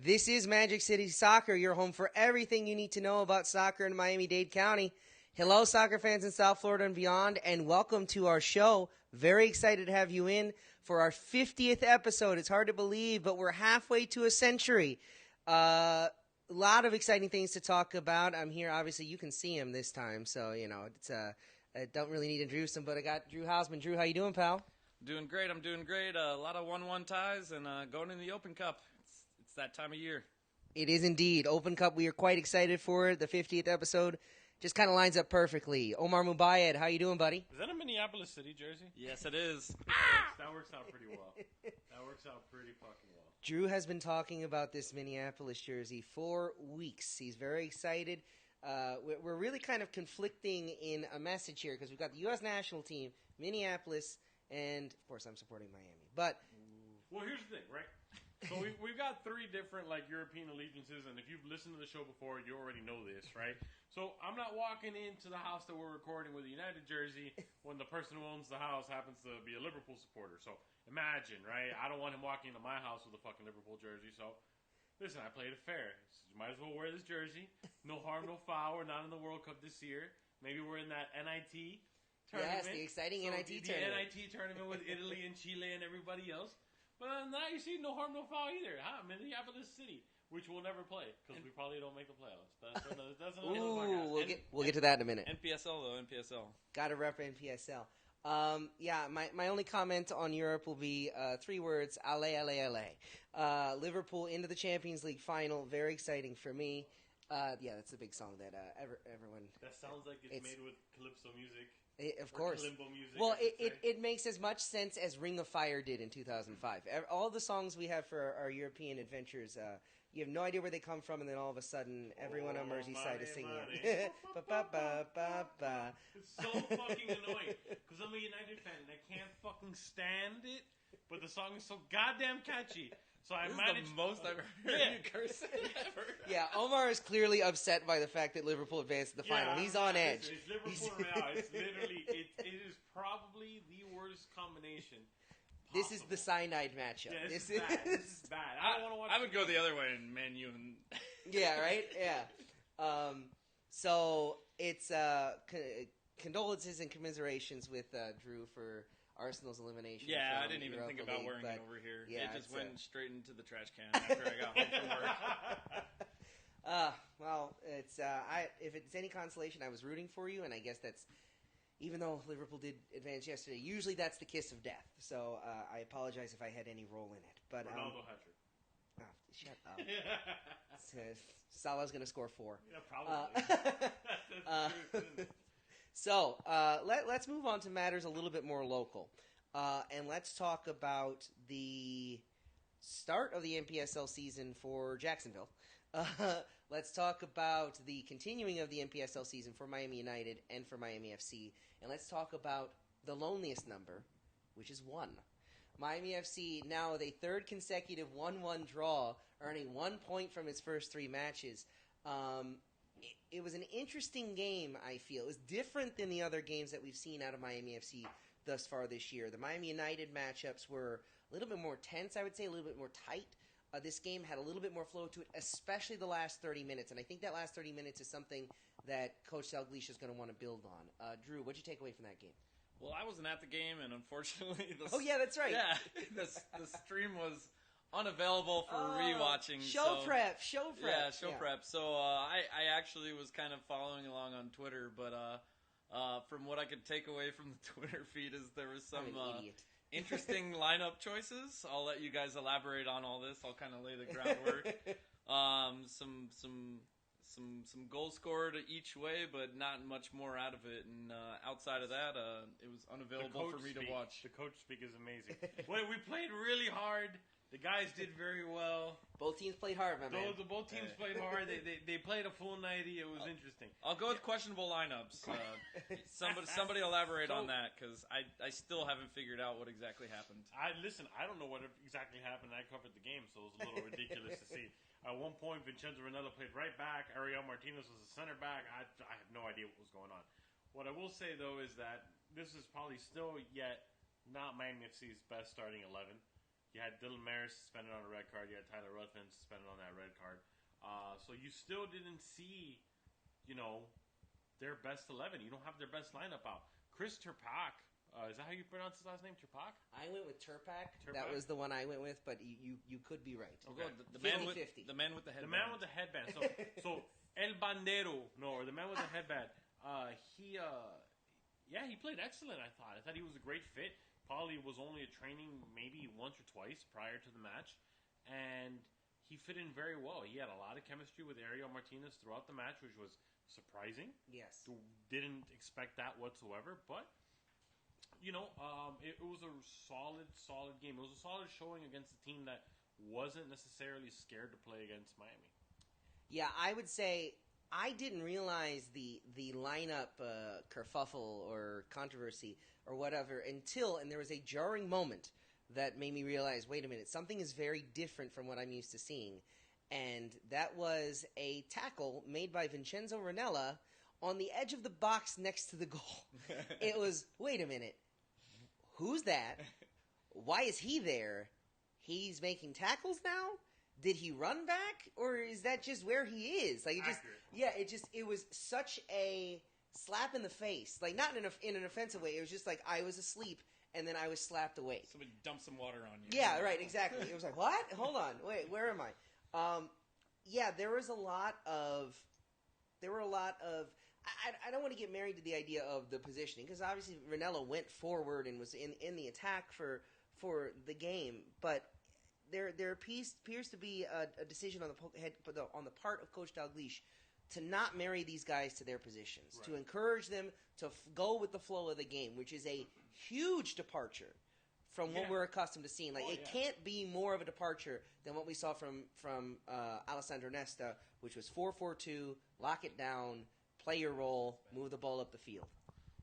This is Magic City Soccer, your home for everything you need to know about soccer in Miami-Dade County. Hello, soccer fans in South Florida and beyond, and welcome to our show. Very excited to have you in for our 50th episode. It's hard to believe, but we're halfway to a century. A lot of exciting things to talk about. I'm here, obviously, you can see him this time, so, it's I don't really need to introduce him, but I got Drew Hausman. Drew, how you doing, pal? Doing great. I'm doing great. A lot of 1-1 ties and going in the Open Cup. It's that time of year. It is indeed. Open Cup, we are quite excited for it. The 50th episode just kind of lines up perfectly. Omar Mubayed, how you doing, buddy? Is that a Minneapolis City jersey? Yes, it is. That works out pretty well. That works out pretty fucking well. Drew has been talking about this Minneapolis jersey for weeks. He's very excited. We're really kind of conflicting in a message here because we've got the U.S. national team, Minneapolis, and, of course, I'm supporting Miami. But well, here's the thing, right? So we've got three different European allegiances, and if you've listened to the show before, you already know this, right? So I'm not walking into the house that we're recording with a United jersey when the person who owns the house happens to be a Liverpool supporter. So imagine, right? I don't want him walking into my house with a fucking Liverpool jersey. So listen, I played it fair. You might as well wear this jersey. No harm, no foul. We're not in the World Cup this year. Maybe we're in that NIT tournament. Yes, the exciting NIT tournament. tournament. The NIT tournament with Italy and Chile and everybody else. But now you see no harm, no foul either. Minneapolis City, which we'll never play because we probably don't make the playoffs. That's another Ooh, we'll get to that in a minute. NPSL, though, NPSL. Got to rep NPSL. My only comment on Europe will be three words, allez, allez, allez. Liverpool into the Champions League final, very exciting for me. That's a big song that everyone... That sounds like it's made with Calypso music. Of course. Kalimbo music. Well, it makes as much sense as Ring of Fire did in 2005. All the songs we have for our European adventures, you have no idea where they come from, and then all of a sudden, everyone on Merseyside is singing it. Ba-ba-ba-ba-ba. It's so fucking annoying, because I'm a United fan, and I can't fucking stand it, but the song is so goddamn catchy. So I managed. The most I've heard you curse ever. Yeah, Omar is clearly upset by the fact that Liverpool advanced to the final. He's on edge. It's Liverpool Real. It's literally, it is probably the worst combination possible. This is the cyanide matchup. Yeah, this is bad. This is bad. I don't want to watch. I would go the other way and Man U and. Yeah, right? Yeah. So it's condolences and commiserations with Drew for Arsenal's elimination. Yeah, from I didn't even think about wearing it over here. Yeah, it just went straight into the trash can after I got home from work. Well, it's if it's any consolation, I was rooting for you, and I guess that's, even though Liverpool did advance yesterday, usually that's the kiss of death. So I apologize if I had any role in it. But Ronaldo hat-trick. Oh, shut up. Salah's going to score 4. Yeah, probably. That's true. So let's move on to matters a little bit more local, and let's talk about the start of the NPSL season for Jacksonville. Let's talk about the continuing of the NPSL season for Miami United and for Miami FC, and let's talk about the loneliest number, which is 1. Miami FC now with a third consecutive 1-1 draw, earning 1 point from its first 3 matches. It was an interesting game, I feel. It was different than the other games that we've seen out of Miami FC thus far this year. The Miami United matchups were a little bit more tense, I would say, a little bit more tight. This game had a little bit more flow to it, especially the last 30 minutes. And I think that last 30 minutes is something that Coach Dalglish is going to want to build on. Drew, what did you take away from that game? Well, I wasn't at the game, and unfortunately... Oh, yeah, that's right. Yeah, the stream was unavailable for rewatching. Show prep. Yeah, show prep. So I actually was kind of following along on Twitter, but from what I could take away from the Twitter feed is there was some interesting lineup choices. I'll let you guys elaborate on all this. I'll kind of lay the groundwork. Some goals scored each way, but not much more out of it. And outside of that, it was unavailable for me to watch. The coach speak is amazing. We played really hard. The guys did very well. Both teams played hard, my man. Both teams played hard. They played a full 90. It was interesting. I'll go with questionable lineups. Somebody elaborate on that, because I still haven't figured out what exactly happened. I don't know what exactly happened. I covered the game, so it was a little ridiculous to see. At one point, Vincenzo Ranella played right back. Ariel Martinez was a center back. I have no idea what was going on. What I will say, though, is that this is probably still yet not Miami FC's best starting 11. You had Dylan Maris suspended on a red card. You had Tyler Ruthven suspended on that red card. So you still didn't see, their best 11. You don't have their best lineup out. Chris Turpak, is that how you pronounce his last name, Turpak? I went with Turpak. That was the one I went with, but you could be right. Okay. The man with the headband. The man with the headband. So El Bandero, or the man with the headband. He played excellent, I thought. I thought he was a great fit. Probably was only a training maybe once or twice prior to the match. And he fit in very well. He had a lot of chemistry with Ariel Martinez throughout the match, which was surprising. Yes. Didn't expect that whatsoever. But, it was a solid game. It was a solid showing against a team that wasn't necessarily scared to play against Miami. Yeah, I would say I didn't realize the lineup kerfuffle or controversy or whatever until, and there was a jarring moment that made me realize, wait a minute, something is very different from what I'm used to seeing. And that was a tackle made by Vincenzo Ranella on the edge of the box next to the goal. It was, wait a minute, who's that? Why is he there? He's making tackles now? Did he run back? Or is that just where he is? Like, it was such a slap in the face. Like, not in an offensive way. It was just like, I was asleep. And then I was slapped awake. Somebody dumped some water on you. Yeah, right, exactly. It was like, what? Hold on, wait, where am I? There was a lot of. I don't want to get married to the idea of the positioning because obviously Ranella went forward and was in the attack for the game, but there appears to be a decision on the part of Coach Dalglish to not marry these guys to their positions, right. To encourage them to go with the flow of the game, which is a huge departure from what we're accustomed to seeing. Like, it can't be more of a departure than what we saw from Alessandro Nesta, which was 4-4-2, lock it down, play your role, move the ball up the field.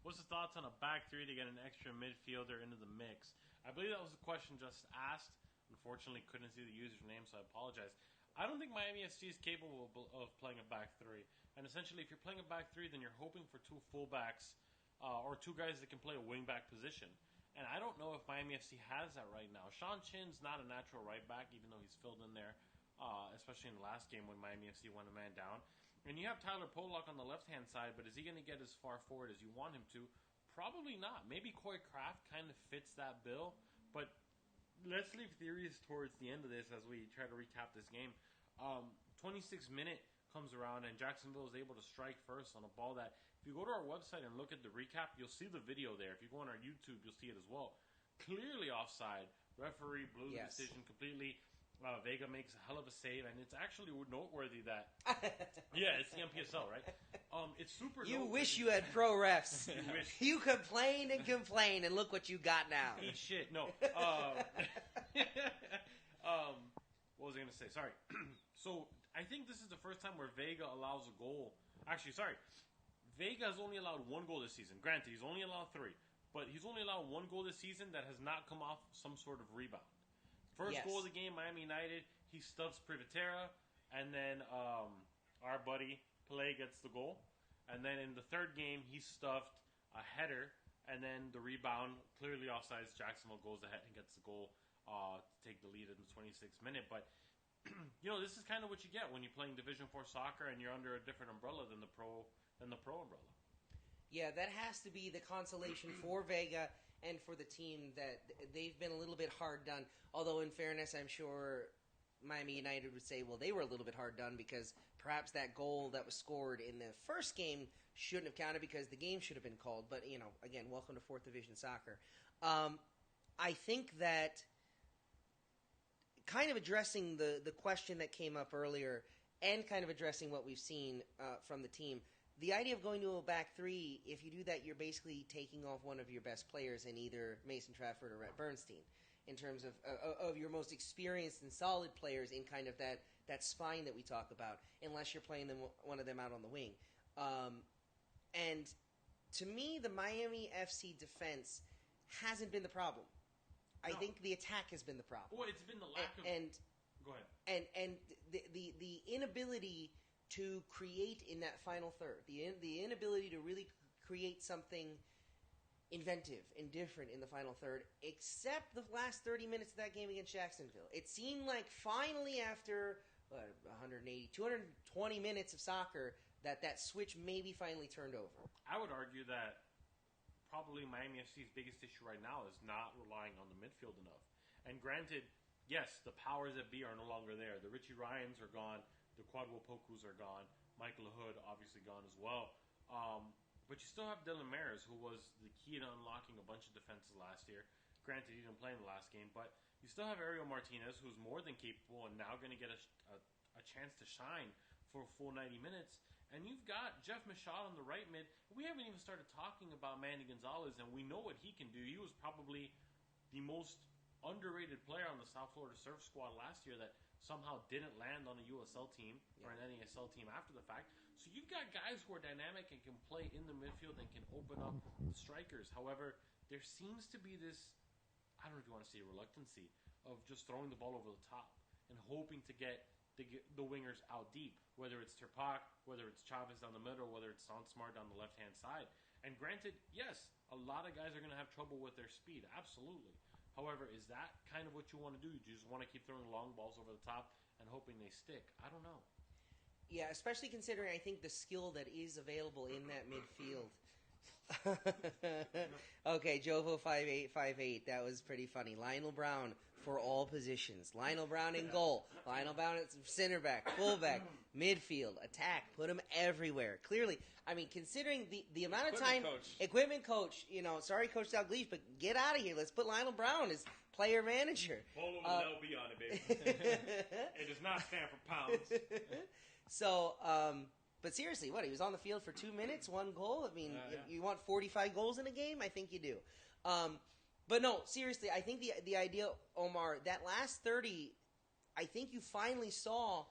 What's the thoughts on a back three to get an extra midfielder into the mix? I believe that was a question just asked. Unfortunately, couldn't see the user's name, so I apologize. I don't think Miami FC is capable of playing a back three. And essentially, if you're playing a back three, then you're hoping for two fullbacks or two guys that can play a wing-back position. And I don't know if Miami FC has that right now. Sean Chin's not a natural right back, even though he's filled in there, especially in the last game when Miami FC went a man down. And you have Tyler Pollock on the left-hand side, but is he going to get as far forward as you want him to? Probably not. Maybe Coy Kraft kind of fits that bill, but let's leave theories towards the end of this as we try to recap this game. 26th minute comes around, and Jacksonville is able to strike first on a ball that, if you go to our website and look at the recap, you'll see the video there. If you go on our YouTube, you'll see it as well. Clearly offside. Referee blew the decision completely. Vega makes a hell of a save, and it's actually noteworthy that... yeah, it's the NPSL, right? It's super You noteworthy. wish you had pro refs. You wish. You complained, and look what you got now. Eat shit. No. What was I going to say? Sorry. So, I think this is the first time where Vega allows a goal. Actually, sorry. Vega has only allowed one goal this season. Granted, he's only allowed 3. But he's only allowed one goal this season that has not come off some sort of rebound. First goal of the game, Miami United, he stuffs Privatera, and then our buddy Pelé gets the goal. And then in the third game, he stuffed a header, and then the rebound, clearly offsides, Jacksonville goes ahead and gets the goal to take the lead in the 26th minute. But, this is kind of what you get when you're playing Division 4 soccer and you're under a different umbrella than the pro umbrella. Yeah, that has to be the consolation for Vega and for the team that they've been a little bit hard done. Although, in fairness, I'm sure Miami United would say, well, they were a little bit hard done because perhaps that goal that was scored in the first game shouldn't have counted because the game should have been called. But, again, welcome to 4th Division soccer. I think that kind of addressing the question that came up earlier and kind of addressing what we've seen from the team, the idea of going to a back three, if you do that, you're basically taking off one of your best players in either Mason Trafford or Rhett Bernstein in terms of your most experienced and solid players in kind of that spine that we talk about, unless you're playing one of them out on the wing. And to me, the Miami FC defense hasn't been the problem. No. I think the attack has been the problem. Well, it's been the lack of... Go ahead. And the inability to create in that final third, the inability to really create something inventive and different in the final third, except the last 30 minutes of that game against Jacksonville. It seemed like finally after 220 minutes of soccer that switch maybe finally turned over. I would argue that probably Miami FC's biggest issue right now is not relying on the midfield enough. And granted, yes, the powers that be are no longer there. The Richie Ryans are gone. The Quadwo Pokus are gone. Michael Hood obviously gone as well. But you still have Dylan Mares, who was the key to unlocking a bunch of defenses last year. Granted, he didn't play in the last game, but you still have Ariel Martinez, who's more than capable and now going to get a chance to shine for a full 90 minutes. And you've got Jeff Michaud on the right mid. We haven't even started talking about Manny Gonzalez, and we know what he can do. He was probably the most underrated player on the South Florida Surf squad last year that somehow didn't land on a USL team or an NASL team after the fact. So you've got guys who are dynamic and can play in the midfield and can open up the strikers. However, there seems to be this, I don't know if you want to say reluctancy, of just throwing the ball over the top and hoping to get the wingers out deep, whether it's Terpak, whether it's Chavez down the middle, whether it's Smart down the left-hand side. And granted, yes, a lot of guys are going to have trouble with their speed, absolutely. However, is that kind of what you want to do? Do you just want to keep throwing long balls over the top and hoping they stick? I don't know. Yeah, especially considering I think the skill that is available in that midfield. Okay, Jovo5858, that was pretty funny. Lionel Brown for all positions. Lionel Brown in goal. Lionel Brown at center back, fullback, midfield, attack. Put him everywhere. Clearly, I mean, considering the amount of time... Equipment coach. Sorry, Coach Dalglish, but get out of here. Let's put Lionel Brown as player manager. Hold on, LB on it, baby. It does not stand for pounds. So, but seriously, he was on the field for 2 minutes, 1 goal? I mean, you want 45 goals in a game? I think you do. But no, seriously, I think the idea, Omar, that last 30, I think you finally saw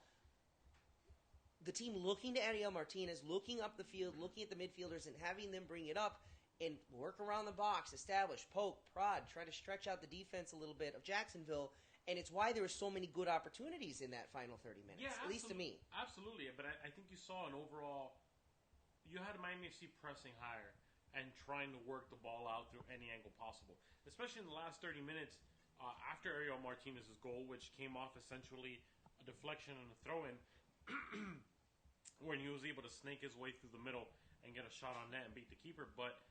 the team looking to Ariel Martinez, looking up the field, looking at the midfielders and having them bring it up and work around the box, establish, poke, prod, try to stretch out the defense a little bit of Jacksonville. And it's why there were so many good opportunities in that final 30 minutes, at least to me. Absolutely, but I think you saw an overall... You had Miami FC pressing higher and trying to work the ball out through any angle possible. Especially in the last 30 minutes after Ariel Martinez's goal, which came off essentially a deflection and a throw-in, when he was able to snake his way through the middle and get a shot on net and beat the keeper. But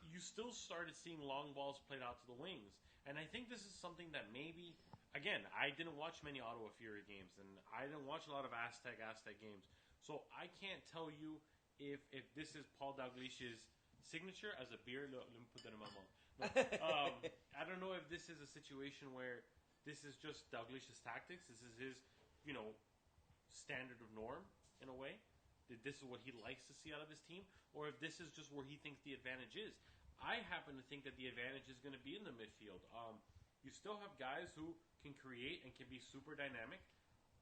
you still started seeing long balls played out to the wings. And I think this is something that maybe... Again, I didn't watch many Ottawa Fury games, and I didn't watch a lot of Aztec games. So I can't tell you if this is Paul Dalglish's signature as a beer. Let me put that in my mouth. No, I don't know if this is a situation where this is just Dalglish's tactics. This is his, standard of norm in a way. That this is what he likes to see out of his team, or if this is just where he thinks the advantage is. I happen to think that the advantage is going to be in the midfield. You still have guys who can create and can be super dynamic.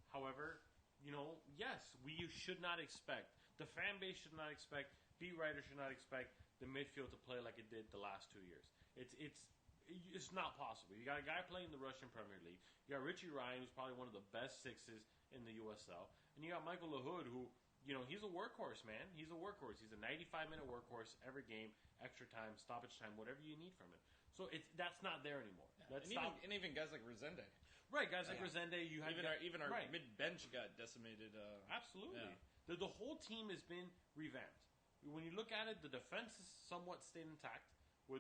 However, yes, we should not expect, the fan base should not expect, beat writers should not expect the midfield to play like it did the last 2 years. It's not possible. You got a guy playing the Russian Premier League. You got Richie Ryan, who's probably one of the best sixes in the USL. And you got Michael Lahoud, who, he's a workhorse, man. He's a workhorse. He's a 95-minute workhorse every game, extra time, stoppage time, whatever you need from him. So that's not there anymore. Yeah. And even guys like Resende. Right, guys like Resende. You have even our mid-bench got decimated. Absolutely. Yeah. The whole team has been revamped. When you look at it, the defense is somewhat stayed intact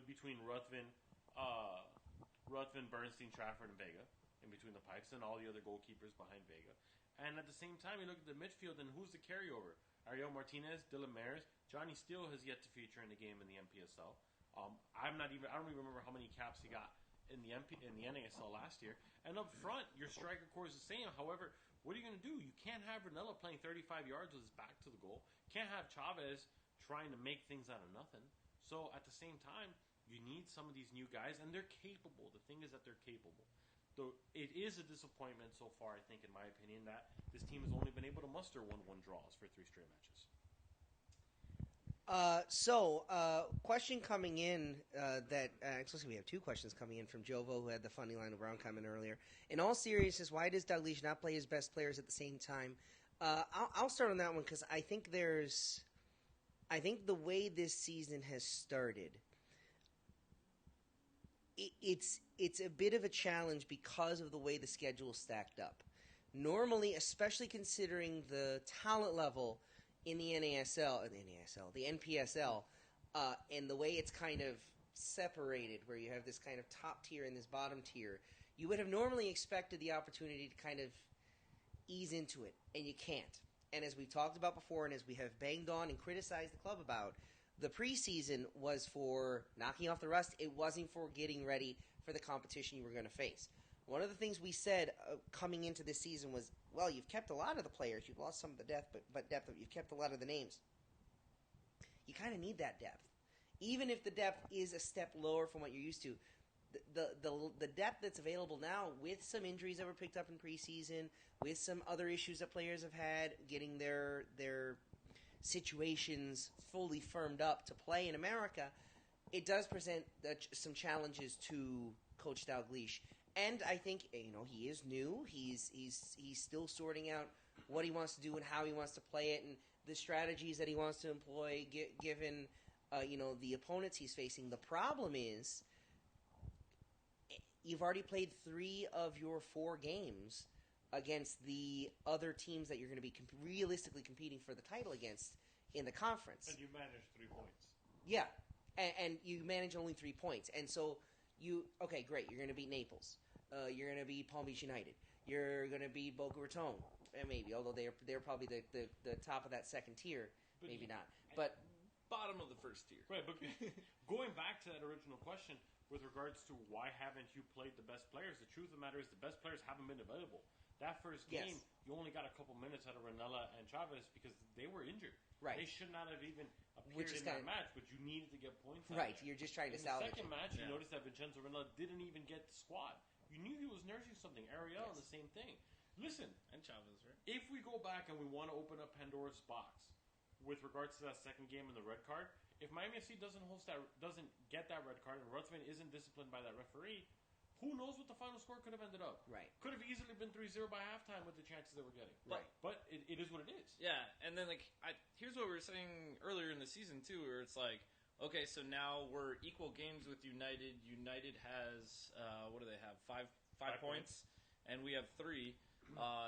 between Ruthven, Bernstein, Trafford, and Vega, in between the pipes, and all the other goalkeepers behind Vega. And at the same time, you look at the midfield, and who's the carryover? Ariel Martinez, Dylan Mares, Johnny Steele has yet to feature in the game in the NPSL. I don't even remember how many caps he got in the NASL last year. And up front, your striker core is the same. However, what are you going to do? You can't have Ranella playing 35 yards with his back to the goal. Can't have Chavez trying to make things out of nothing. So at the same time, you need some of these new guys, and they're capable. The thing is that they're capable. Though it is a disappointment so far, I think, in my opinion, that this team has only been able to muster 1-1 draws for 3 straight matches. Question coming in we have 2 questions coming in from Jovo, who had the funny line of Brown comment earlier. In all seriousness, why does Dalglish not play his best players at the same time? I'll start on that one because I think the way this season has started, it's a bit of a challenge because of the way the schedule stacked up. Normally, especially considering the talent level in the the NPSL, and the way it's kind of separated, where you have this kind of top tier and this bottom tier, you would have normally expected the opportunity to kind of ease into it, and you can't. And as we've talked about before, and as we have banged on and criticized the club about, the preseason was for knocking off the rust. It wasn't for getting ready for the competition you were going to face. One of the things we said coming into this season was, well, you've kept a lot of the players. You've lost some of the depth, but you've kept a lot of the names. You kind of need that depth. Even if the depth is a step lower from what you're used to, the depth that's available now, with some injuries that were picked up in preseason, with some other issues that players have had, getting their situations fully firmed up to play in America, it does present some challenges to Coach Dalglish. And I think, he is new. He's still sorting out what he wants to do and how he wants to play it, and the strategies that he wants to employ given the opponents he's facing. The problem is, you've already played 3 of your 4 games against the other teams that you're going to be realistically competing for the title against in the conference. And you managed 3 points. Yeah, and you manage only 3 points. And so okay, great, you're going to beat Naples. You're going to beat Palm Beach United. You're going to beat Boca Raton, maybe, although they're probably the top of that second tier. But maybe not. But bottom of the first tier. Right, but going back to that original question with regards to why haven't you played the best players, the truth of the matter is the best players haven't been available. That first game, you only got a couple minutes out of Ranella and Chavez because they were injured. Right. They should not have even appeared in that match, but you needed to get points out right, of you're just trying to salvage it. In the second match, you noticed that Vincenzo Ranella didn't even get the squad. You knew he was nursing something. Ariel, the same thing. Listen. And Chavez, right? If we go back and we want to open up Pandora's box with regards to that second game and the red card, if Miami FC doesn't get that red card and Rutzman isn't disciplined by that referee, who knows what the final score could have ended up? Right. Could have easily been 3-0 by halftime with the chances they were getting. Right. But it is what it is. Yeah, and then here's what we were saying earlier in the season too, where it's like, okay, so now we're equal games with United. United has what do they have? Five points, and we have 3.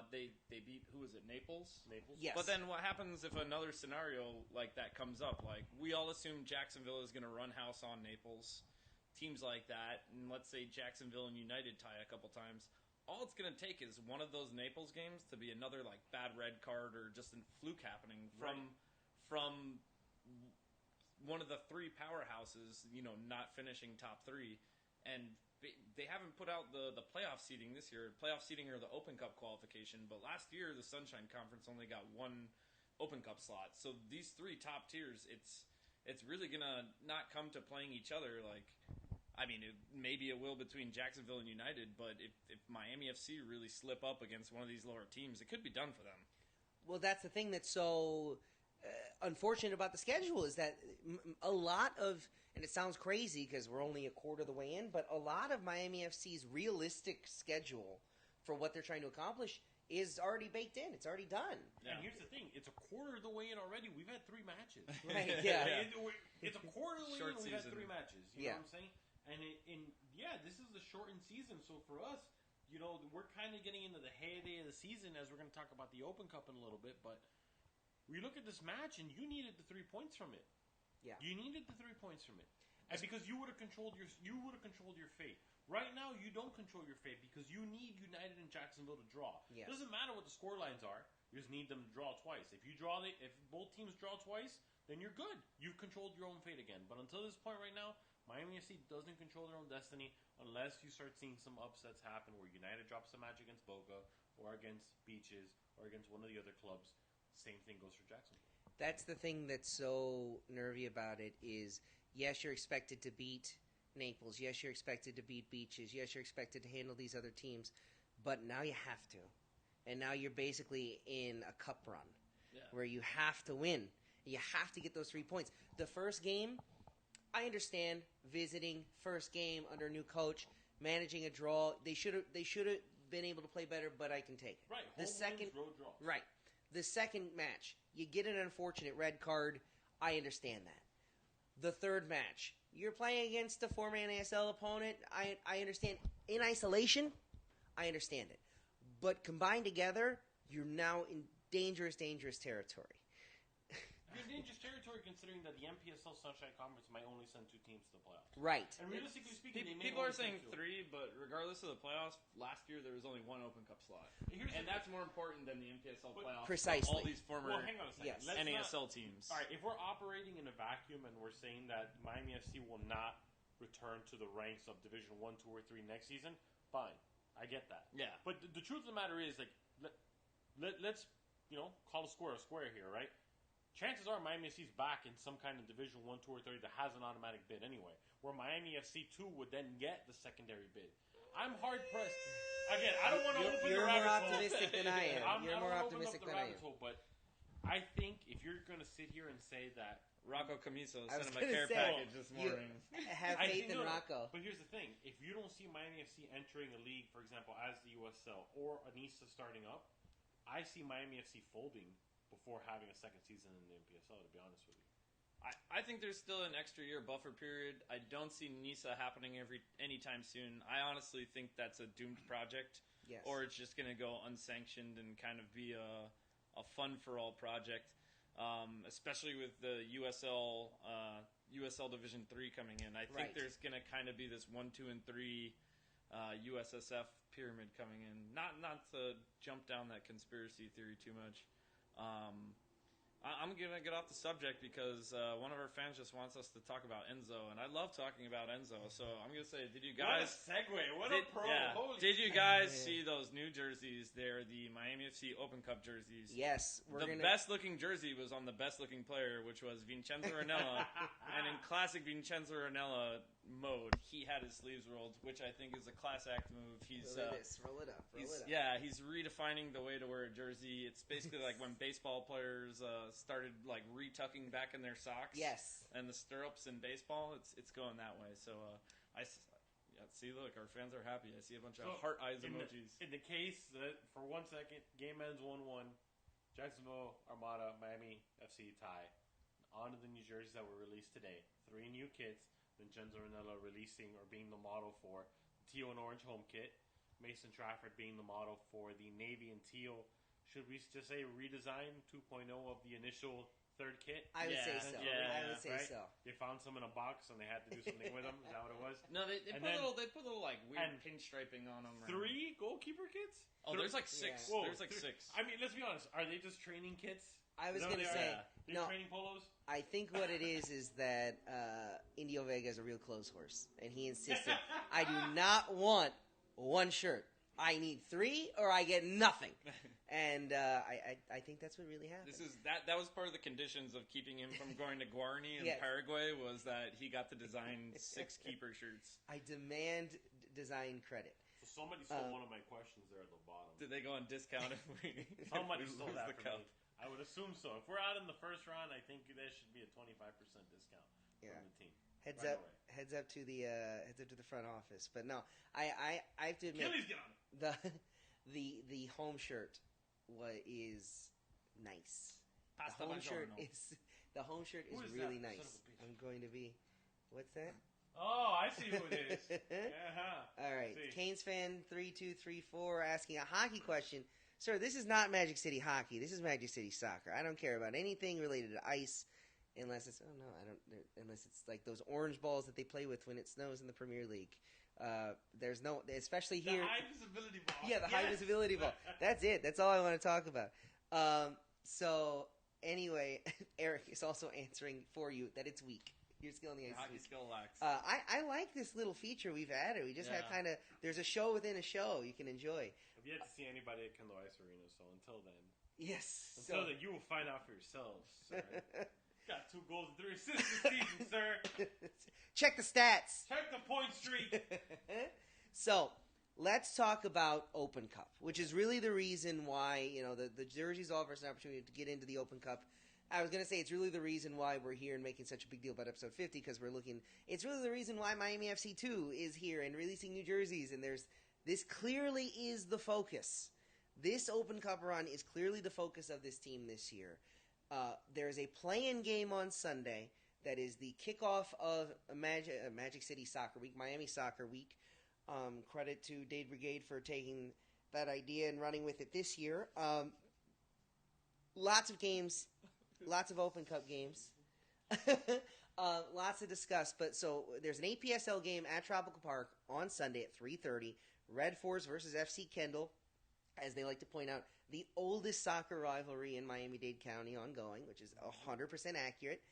They beat, who was it, Naples? Yes. But then what happens if another scenario like that comes up? Like, we all assume Jacksonville is going to run house on Naples, teams like that, and let's say Jacksonville and United tie a couple times. All it's going to take is one of those Naples games to be another bad red card or just a fluke happening from one of the 3 powerhouses, not finishing top 3, and they haven't put out the playoff seeding this year. Playoff seeding or the Open Cup qualification, but last year the Sunshine Conference only got 1 Open Cup slot. So these 3 top tiers, it's really gonna not come to playing each other. Maybe it will between Jacksonville and United, but if Miami FC really slip up against one of these lower teams, it could be done for them. Well, that's the thing that's so unfortunate about the schedule, is that a lot of, and it sounds crazy because we're only a quarter of the way in, but a lot of Miami FC's realistic schedule for what they're trying to accomplish is already baked in. It's already done. Yeah. And here's the thing. It's a quarter of the way in already. We've had 3 matches. Right, yeah. It's a quarter of the way in and we've had 3 matches. You know what I'm saying? And this is the shortened season. So for us, we're kind of getting into the heyday of the season as we're going to talk about the Open Cup in a little bit, but we look at this match, and you needed the 3 points from it. Yeah, you needed the 3 points from it, and because you would have controlled your fate. Right now, you don't control your fate because you need United and Jacksonville to draw. Yeah. It doesn't matter what the score lines are; you just need them to draw twice. If both teams draw twice, then you're good. You've controlled your own fate again. But until this point, right now, Miami FC doesn't control their own destiny unless you start seeing some upsets happen where United drops a match against Boca or against Beaches or against one of the other clubs. Same thing goes for Jacksonville. That's the thing that's so nervy about it is, yes, you're expected to beat Naples. Yes, you're expected to beat Beaches. Yes, you're expected to handle these other teams. But now you have to. And now you're basically in a cup run where you have to win. You have to get those 3 points. The first game, I understand, visiting, first game under a new coach, managing a draw. They should have been able to play better, but I can take it. Right. The second, road draws. right. The second match, you get an unfortunate red card. I understand that. the third match. You're playing against a former NASL opponent. I understand. In isolation, I understand it. But combined together, you're now in dangerous territory. You're in dangerous territory considering that the NPSL Sunshine Conference might only send 2 teams to the playoffs. Right. And realistically speaking, people are saying 3, but regardless of the playoffs, last year there was only 1 Open Cup slot. And that's more important than the NPSL playoffs. Precisely. All these former hang on a second. NASL teams. All right, if we're operating in a vacuum and we're saying that Miami FC will not return to the ranks of Division 1, 2, or 3 next season, fine. I get that. Yeah. But the truth of the matter is, like, let's call a square here, right? Chances are Miami FC's back in some kind of Division 1, 2, or 3 that has an automatic bid anyway, where Miami FC 2 would then get the secondary bid. I'm hard pressed. Again, I don't want to open the rabbit hole. You're more optimistic than I am. You're more optimistic than I am. But I think if you're going to sit here and say that Rocco Camiso sent him a care package this morning. Have faith in Rocco. But here's the thing: if you don't see Miami FC entering a league, for example, as the USL or Anissa starting up, I see Miami FC folding before having a second season in the NPSL, to be honest with you. I think there's still an extra year buffer period. I don't see NISA happening anytime soon. I honestly think that's a doomed project. Yes. Or it's just going to go unsanctioned and kind of be a fun-for-all project, especially with the USL Division 3 coming in. I think there's going to kind of be this 1, 2, and 3 USSF pyramid coming in. Not to jump down that conspiracy theory too much. I'm going to get off the subject because one of our fans just wants us to talk about Enzo, and I love talking about Enzo. So I'm going to say, did you guys... What a segue. What a pro. Yeah, did you guys see those new jerseys? They're the Miami FC Open Cup jerseys. Yes. The best-looking jersey was on the best-looking player, which was Vincenzo Ranella. And in classic Vincenzo Ranella mode, he had his sleeves rolled, which I think is a class act move. Roll it up. Yeah, he's redefining the way to wear a jersey. It's basically like when baseball players started like retucking back in their socks. Yes. And the stirrups in baseball, it's going that way. So see, look, our fans are happy. I see a bunch of heart eyes emojis. In the case that for 1 second, game ends 1-1. Jacksonville Armada Miami FC tie. On to the new jerseys that were released today. 3 new kits. Vincenzo Ranella releasing or being the model for the teal and orange home kit. Mason Trafford being the model for the navy and teal. Should we just say redesign 2.0 of the initial third kit? I would say so. Yeah, I would say so. They found some in a box and they had to do something with them. Is that what it was? No, they put little like weird pinstriping on them. 3 goalkeeper kits? Oh, there's like 6. Yeah. There's like 6. I mean, let's be honest. Are they just training kits? I was going to say, no. Training polos? I think what it is that Indio Vega is a real clothes horse. And he insisted, I do not want 1 shirt. I need 3 or I get nothing. And I think that's what really happened. That was part of the conditions of keeping him from going to Guarani in Paraguay was that he got to design 6 keeper shirts. I demand design credit. So somebody stole one of my questions there at the bottom. Did they go on discount if we somebody stole that the from me. I would assume so. If we're out in the first round, I think there should be a 25% discount from the team. Heads up to the front office. But no, I have to admit, Achilles, get on it. The home shirt is nice. The home shirt is really nice. I'm going to be. What's that? Oh, I see who it is. All right, Canes fan 3234 asking a hockey question. Sir, this is not Magic City hockey. This is Magic City soccer. I don't care about anything related to ice, unless it's unless it's like those orange balls that they play with when it snows in the Premier League. There's no, especially here. The high visibility ball. Yeah, the high visibility ball. That's it. That's all I want to talk about. So anyway, Eric is also answering for you that it's weak. Your skill in the ice. Hockey skill lacks. I like this little feature we've added. We just have kind of, there's a show within a show you can enjoy. I've yet to see anybody at Kendall Ice Arena, so until then. Yes. Until then, you will find out for yourselves, sir. Got 2 goals and 3 assists this season, sir. Check the stats. Check the point streak. So, let's talk about Open Cup, which is really the reason why, the jerseys offer us an opportunity to get into the Open Cup. I was going to say it's really the reason why we're here and making such a big deal about episode 50 because it's really the reason why Miami FC 2 is here and releasing new jerseys, and this clearly is the focus. This Open Cup run is clearly the focus of this team this year. There's a play-in game on Sunday that is the kickoff of Magic City Soccer Week, Miami Soccer Week. Credit to Dade Brigade for taking that idea and running with it this year. Lots of games, lots of Open Cup games, lots to discuss. But so there's an APSL game at Tropical Park on Sunday at 3:30. Red Force versus FC Kendall, as they like to point out, the oldest soccer rivalry in Miami-Dade County ongoing, which is 100% accurate.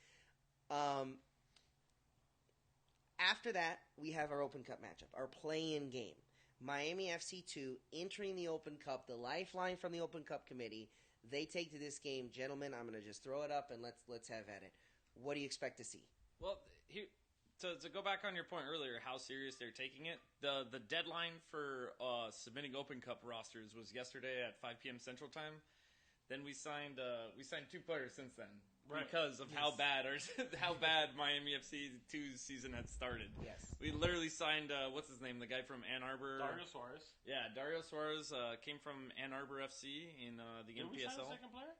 After that, we have our Open Cup matchup, our play-in game. Miami FC2 entering the Open Cup, the lifeline from the Open Cup committee. They take to this game. Gentlemen, I'm going to just throw it up and let's have at it. What do you expect to see? Well, here, to go back on your point earlier, how serious they're taking it, the deadline for submitting Open Cup rosters was yesterday at 5 p.m. Central Time. Then we signed 2 players since then. Right. Because of how bad Miami FC 2's season had started. Yes. We literally signed, what's his name, the guy from Ann Arbor. Dario Suarez. Yeah, Dario Suarez came from Ann Arbor FC in the Did NPSL. we sign a second player?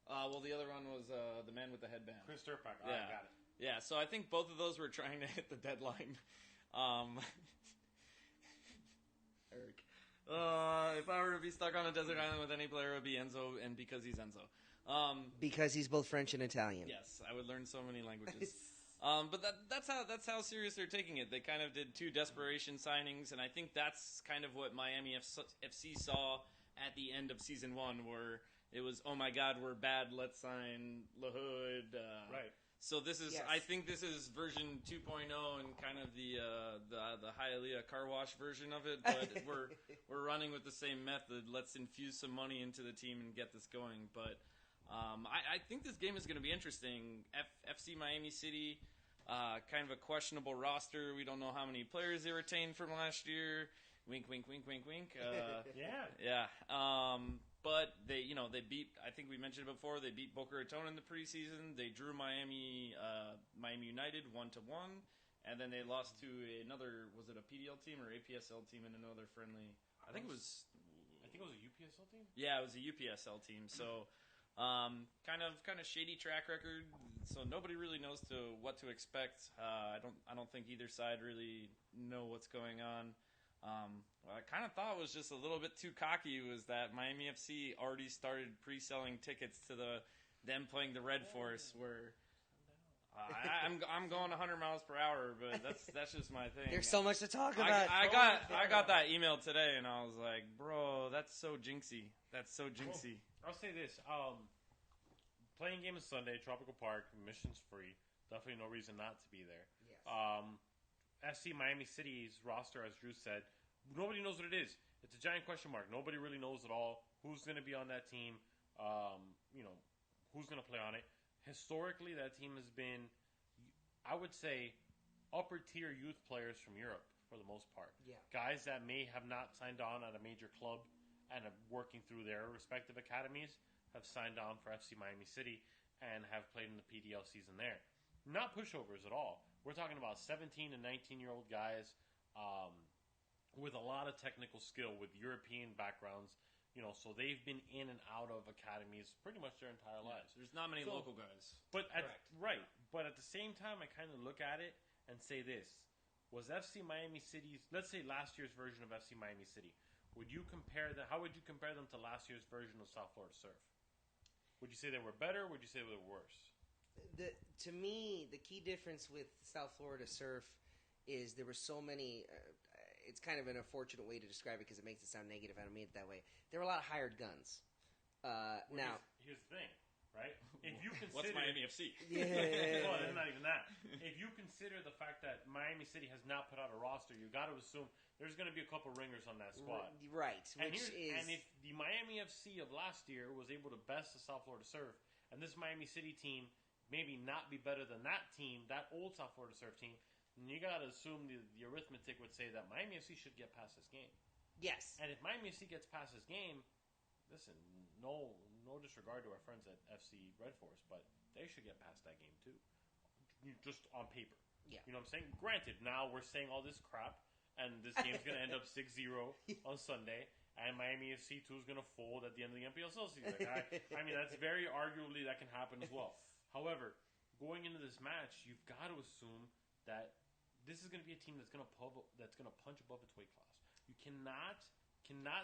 Well, the other one was the man with the headband. Chris Turpak. Yeah. I got it. Yeah, so I think both of those were trying to hit the deadline. Eric. If I were to be stuck on a desert island with any player, it would be Enzo, and because he's Enzo. Because he's both French and Italian. Yes, I would learn so many languages. But that's how serious they're taking it. They kind of did 2 desperation signings, and I think that's kind of what Miami FC saw at the end of season 1, where it was, oh my God, we're bad. Let's sign LaHood. Right. So this is, yes. I think this is version 2.0 and kind of the Hialeah car wash version of it. But we're running with the same method. Let's infuse some money into the team and get this going. But I think this game is going to be interesting. FC Miami City, kind of a questionable roster. We don't know how many players they retained from last year. Wink, wink, wink, wink, wink. Yeah. But they beat. I think we mentioned it before. They beat Boca Raton in the preseason. They drew Miami United 1-1, and then they lost to another. Was it a PDL team or APSL team in another friendly? I think it was a UPSL team. Yeah, it was a UPSL team. So, kind of shady track record. So nobody really knows what to expect. I don't think either side really know what's going on. What I kind of thought was just a little bit too cocky was that Miami FC already started pre-selling tickets to them playing the Red Force, where I'm going 100 miles per hour, but that's just my thing. There's so much to talk about. I got that email today, and I was like, bro, that's so jinxy. That's so jinxy. Well, I'll say this: playing game is Sunday, Tropical Park, admission's free. Definitely no reason not to be there. Yes. FC Miami City's roster, as Drew said, nobody knows what it is. It's a giant question mark. Nobody really knows at all who's going to be on that team. Who's going to play on it. Historically, that team has been, I would say, upper tier youth players from Europe for the most part. Yeah. Guys that may have not signed on at a major club and are working through their respective academies have signed on for FC Miami City and have played in the PDL season there. Not pushovers at all. We're talking about 17 and 19-year-old guys with a lot of technical skill, with European backgrounds. So they've been in and out of academies pretty much their entire lives. There's not many local guys. But at the same time, I kind of look at it and say this. Was FC Miami City's, let's say last year's version of FC Miami City, how would you compare them to last year's version of South Florida Surf? Would you say they were better? Would you say they were worse? To me, the key difference with South Florida Surf is there were so many. It's kind of an unfortunate way to describe it because it makes it sound negative. I don't mean it that way. There were a lot of hired guns. Here's the thing, right? If you consider what's Miami FC? Yeah. Well, it's not even that. If you consider the fact that Miami City has not put out a roster, you got to assume there's going to be a couple ringers on that squad, right? And if the Miami FC of last year was able to best the South Florida Surf, and this Miami City team maybe not be better than that team, that old South Florida Surf team, then you got to assume the arithmetic would say that Miami FC should get past this game. Yes. And if Miami FC gets past this game, listen, no disregard to our friends at FC Red Force, but they should get past that game too, just on paper. Yeah. You know what I'm saying? Granted, now we're saying all this crap, and this game's going to end up 6-0 on Sunday, and Miami FC 2 is going to fold at the end of the NPSL season. I mean, that's very arguably that can happen as well. However, going into this match, you've got to assume that this is going to be a team that's going to punch above its weight class. You cannot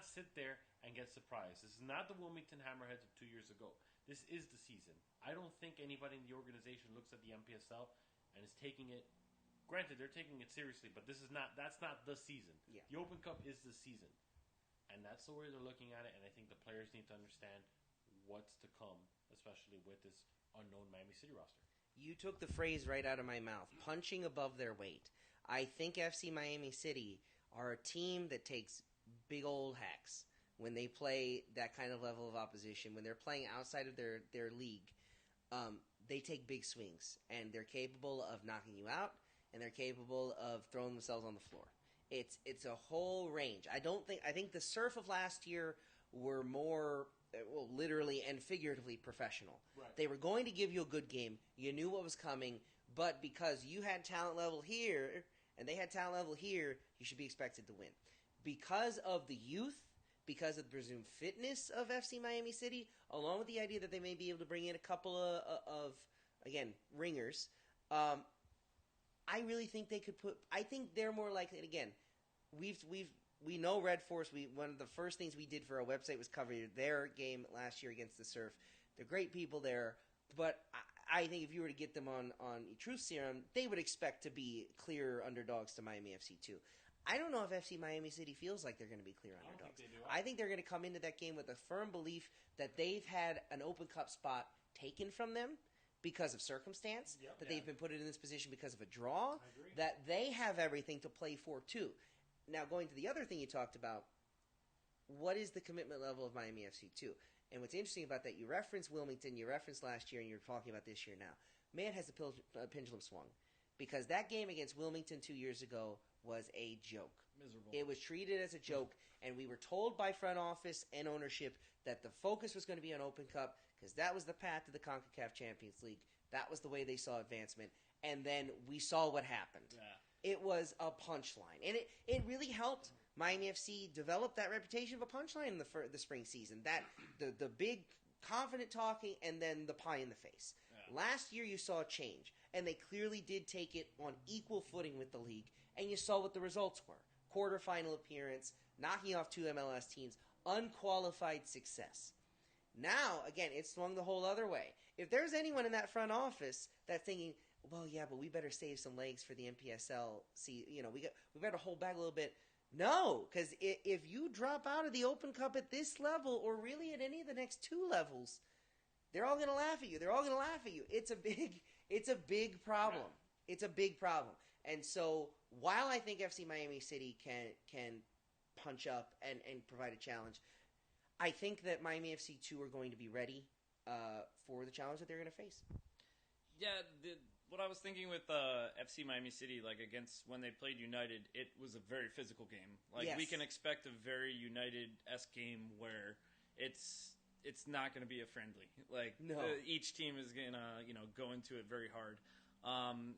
sit there and get surprised. This is not the Wilmington Hammerheads of 2 years ago. This is the season. I don't think anybody in the organization looks at the NPSL and is taking it. Granted, they're taking it seriously, but that's not the season. Yeah. The Open Cup is the season, and that's the way they're looking at it. And I think the players need to understand what's to come, especially with this unknown Miami City roster. You took the phrase right out of my mouth. Punching above their weight. I think FC Miami City are a team that takes big old hacks when they play that kind of level of opposition. When they're playing outside of their league, they take big swings, and they're capable of knocking you out, and they're capable of throwing themselves on the floor. It's a whole range. I think the Surf of last year were more, well, literally and figuratively professional. Right. They were going to give you a good game. You knew what was coming, but because you had talent level here and they had talent level here, you should be expected to win. Because of the youth, because of the presumed fitness of FC Miami City, along with the idea that they may be able to bring in a couple of again, ringers, I really think they could put. I think they're more likely. And again, we know Red Force. One of the first things we did for our website was cover their game last year against the Surf. They're great people there, but I think if you were to get them on Truth Serum, they would expect to be clear underdogs to Miami FC too. I don't know if FC Miami City feels like they're going to be clear underdogs. I think they're going to come into that game with a firm belief that they've had an Open Cup spot taken from them because of circumstance, that they've been put in this position because of a draw, that they have everything to play for too. Now, going to the other thing you talked about, what is the commitment level of Miami FC too? And what's interesting about that, you referenced Wilmington, you referenced last year, and you're talking about this year now. Man, has the pendulum swung. Because that game against Wilmington 2 years ago was a joke. Miserable. It was treated as a joke, and we were told by front office and ownership that the focus was going to be on Open Cup because that was the path to the CONCACAF Champions League. That was the way they saw advancement. And then we saw what happened. Yeah. It was a punchline. And it really helped Miami FC develop that reputation of a punchline in the spring season. That the big confident talking and then the pie in the face. Yeah. Last year you saw a change, and they clearly did take it on equal footing with the league, and you saw what the results were. Quarterfinal appearance, knocking off two MLS teams, unqualified success. Now, again, it swung the whole other way. If there's anyone in that front office that's thinking, well, yeah, but we better save some legs for the NPSL. See, we better hold back a little bit. No, because if you drop out of the Open Cup at this level, or really at any of the next two levels, they're all going to laugh at you. They're all going to laugh at you. It's a big problem. Yeah. It's a big problem. And so, while I think FC Miami City can punch up and provide a challenge, I think that Miami FC 2 are going to be ready for the challenge that they're going to face. Yeah, what I was thinking with FC Miami City, like against when they played United, it was a very physical game. Like Yes. we can expect a very United-esque game where it's not going to be a friendly. Like No. Each team is going to go into it very hard.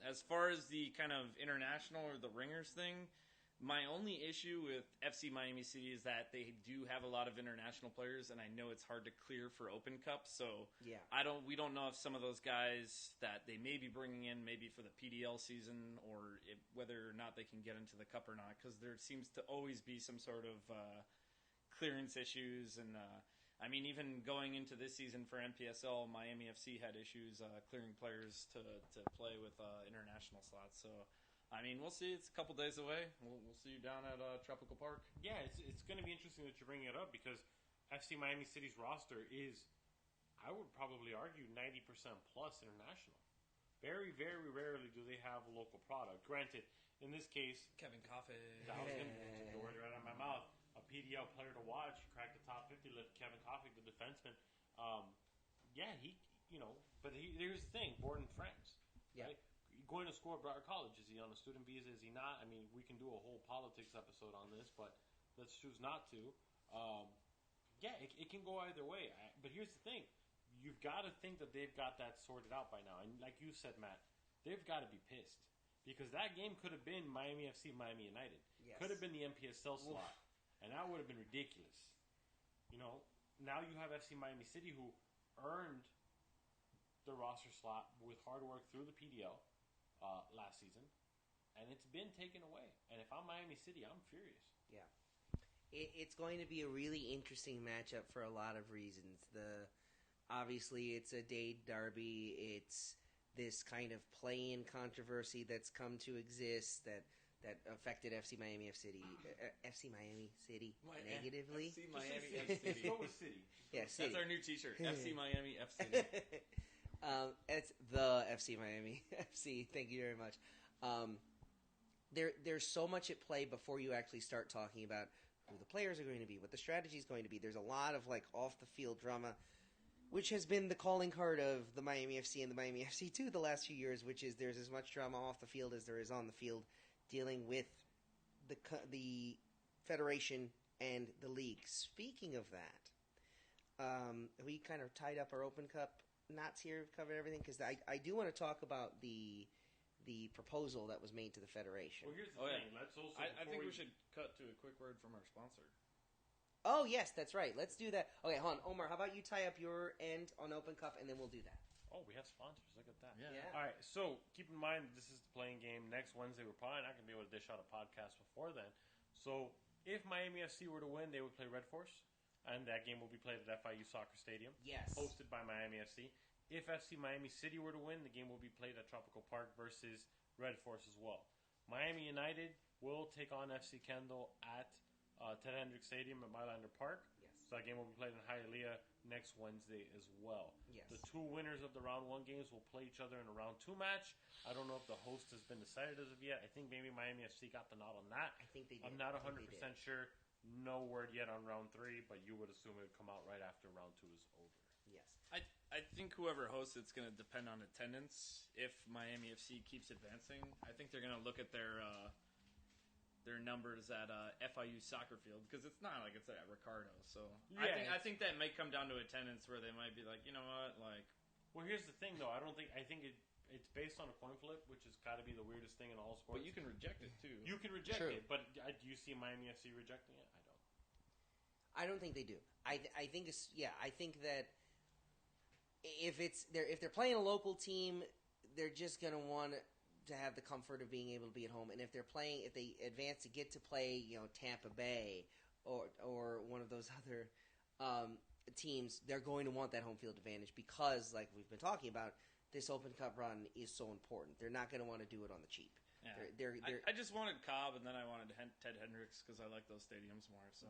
As far as the kind of international or the ringers thing, my only issue with FC Miami City is that they do have a lot of international players, and I know it's hard to clear for Open Cup. So Yeah. we don't know if some of those guys that they may be bringing in maybe for the PDL season or whether or not they can get into the Cup or not, because there seems to always be some sort of clearance issues. And I mean, even going into this season for NPSL, Miami FC had issues clearing players to play with international slots. So I mean, we'll see. It's a couple days away. We'll see you down at Tropical Park. Yeah, it's going to be interesting that you're bringing it up because FC Miami City's roster is, I would probably argue, 90% plus international. Very, very rarely do they have a local product. Granted, in this case, Kevin Coffey. that was going to take the word right out of my mouth. A PDL player to watch, cracked the top 50 list. Kevin Coffey, the defenseman. But here's the thing: born in France, Yeah. right? Going to school at Broward College, is he on a student visa? Is he not? I mean, we can do a whole politics episode on this, but let's choose not to. It can go either way. But here's the thing: you've got to think that they've got that sorted out by now. And like you said, Matt, they've got to be pissed because that game could have been Miami FC, Miami United. Yes. Could have been the NPSL slot, and that would have been ridiculous. Now you have FC Miami City who earned the roster slot with hard work through the PDL last season, and it's been taken away. And if I'm Miami City, I'm furious. Yeah. It's going to be a really interesting matchup for a lot of reasons. Obviously, it's a Dade derby. It's this kind of play-in controversy that's come to exist that affected FC Miami City negatively. FC Miami F City. Go with City. Yeah, City. That's our new T-shirt. FC Miami F City. It's the FC Miami FC. Thank you very much. There's so much at play before you actually start talking about who the players are going to be, what the strategy is going to be. There's a lot of off the field drama, which has been the calling card of the Miami FC and the Miami FC too the last few years, which is there's as much drama off the field as there is on the field, dealing with the federation and the league. Speaking of that, we kind of tied up our Open Cup knots here, covered everything, because I do want to talk about the proposal that was made to the federation. Well, here's the thing. Let's also. I think we should cut to a quick word from our sponsor. Oh, yes, that's right. Let's do that. Okay, hold on. Omar, how about you tie up your end on Open Cup, and then we'll do that. Oh, we have sponsors. Look at that. Yeah. All right, so keep in mind this is the playing game. Next Wednesday, we're probably not going to be able to dish out a podcast before then. So if Miami FC were to win, they would play Red Force, and that game will be played at FIU Soccer Stadium. Yes. Hosted by Miami FC. If FC Miami City were to win, the game will be played at Tropical Park versus Red Force as well. Miami United will take on FC Kendall at Ted Hendricks Stadium at Mylander Park. Yes. So that game will be played in Hialeah next Wednesday as well. Yes. The two winners of the round 1 games will play each other in a round 2 match. I don't know if the host has been decided as of yet. I think maybe Miami FC got the nod on that. I think they did. I'm not 100% sure. No word yet on round 3, but you would assume it would come out right after round 2 is over. Yes. I think whoever hosts it's going to depend on attendance. If Miami FC keeps advancing, I think they're going to look at their numbers at FIU Soccer Field, because it's not like it's at Ricardo. So Yeah, I think that might come down to attendance, where they might be like, you know what, like. Well, here's the thing, though. I think it's based on a coin flip, which has got to be the weirdest thing in all sports. But you can reject it too. You can reject True. it, but do you see Miami FC rejecting it? I don't think they do. I think it's I think that if they're playing a local team, they're just gonna want to have the comfort of being able to be at home. And if they advance to get to play, Tampa Bay or one of those other teams, they're going to want that home field advantage, because, like we've been talking about, this Open Cup run is so important. They're not going to want to do it on the cheap. Yeah. I just wanted Cobb, and then I wanted Ted Hendricks because I like those stadiums more. So.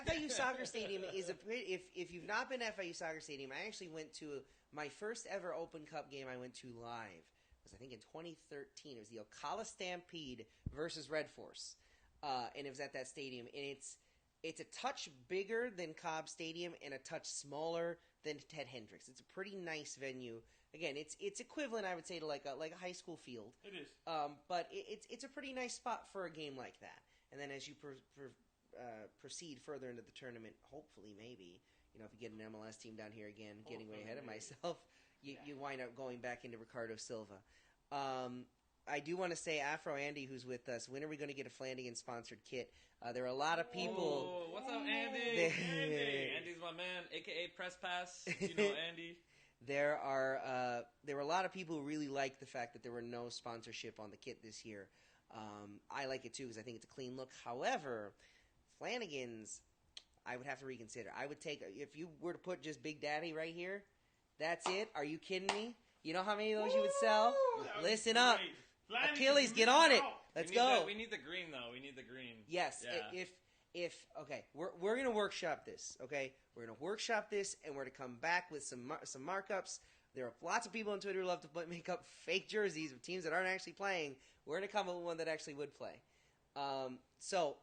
FIU Soccer Stadium is if you've not been to FIU Soccer Stadium, I actually went to my first ever Open Cup game I went to live. It was, I think, in 2013. It was the Ocala Stampede versus Red Force, and it was at that stadium. And it's a touch bigger than Cobb Stadium and a touch smaller than Ted Hendricks. It's a pretty nice venue. Again, it's equivalent, I would say, to like a high school field. It is. But it's a pretty nice spot for a game like that. And then as you proceed further into the tournament, hopefully, maybe, if you get an MLS team down here again, getting way ahead of myself, you wind up going back into Ricardo Silva. I do want to say, Afro Andy, who's with us, when are we going to get a Flanagan-sponsored kit? There are a lot of people... Oh, what's up, Andy? Andy's my man, a.k.a. Press Pass. You know Andy. There were a lot of people who really liked the fact that there were no sponsorship on the kit this year. I like it, too, because I think it's a clean look. However, Flanagan's, I would have to reconsider. I would take... If you were to put just Big Daddy right here, that's it? Are you kidding me? You know how many of those you would sell? Listen up. Achilles, get on it. Let's go. We need the green, though. We need the green. Yes. Yeah. Okay, we're going to workshop this, okay? We're going to workshop this, and we're going to come back with some markups. There are lots of people on Twitter who love to make up fake jerseys of teams that aren't actually playing. We're going to come up with one that actually would play. So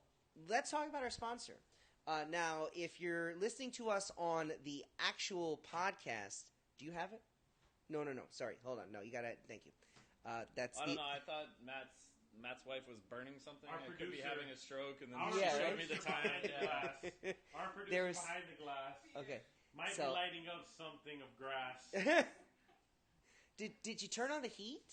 let's talk about our sponsor. Now, if you're listening to us on the actual podcast, do you have it? No. Sorry, hold on. No, you got to. Thank you. I don't know. I thought Matt's wife was burning something. Our and producer could be having a stroke, and then our she Yeah, showed right? me the time. Yeah. Our producer behind the glass Okay. might be lighting up something of grass. Did you turn on the heat?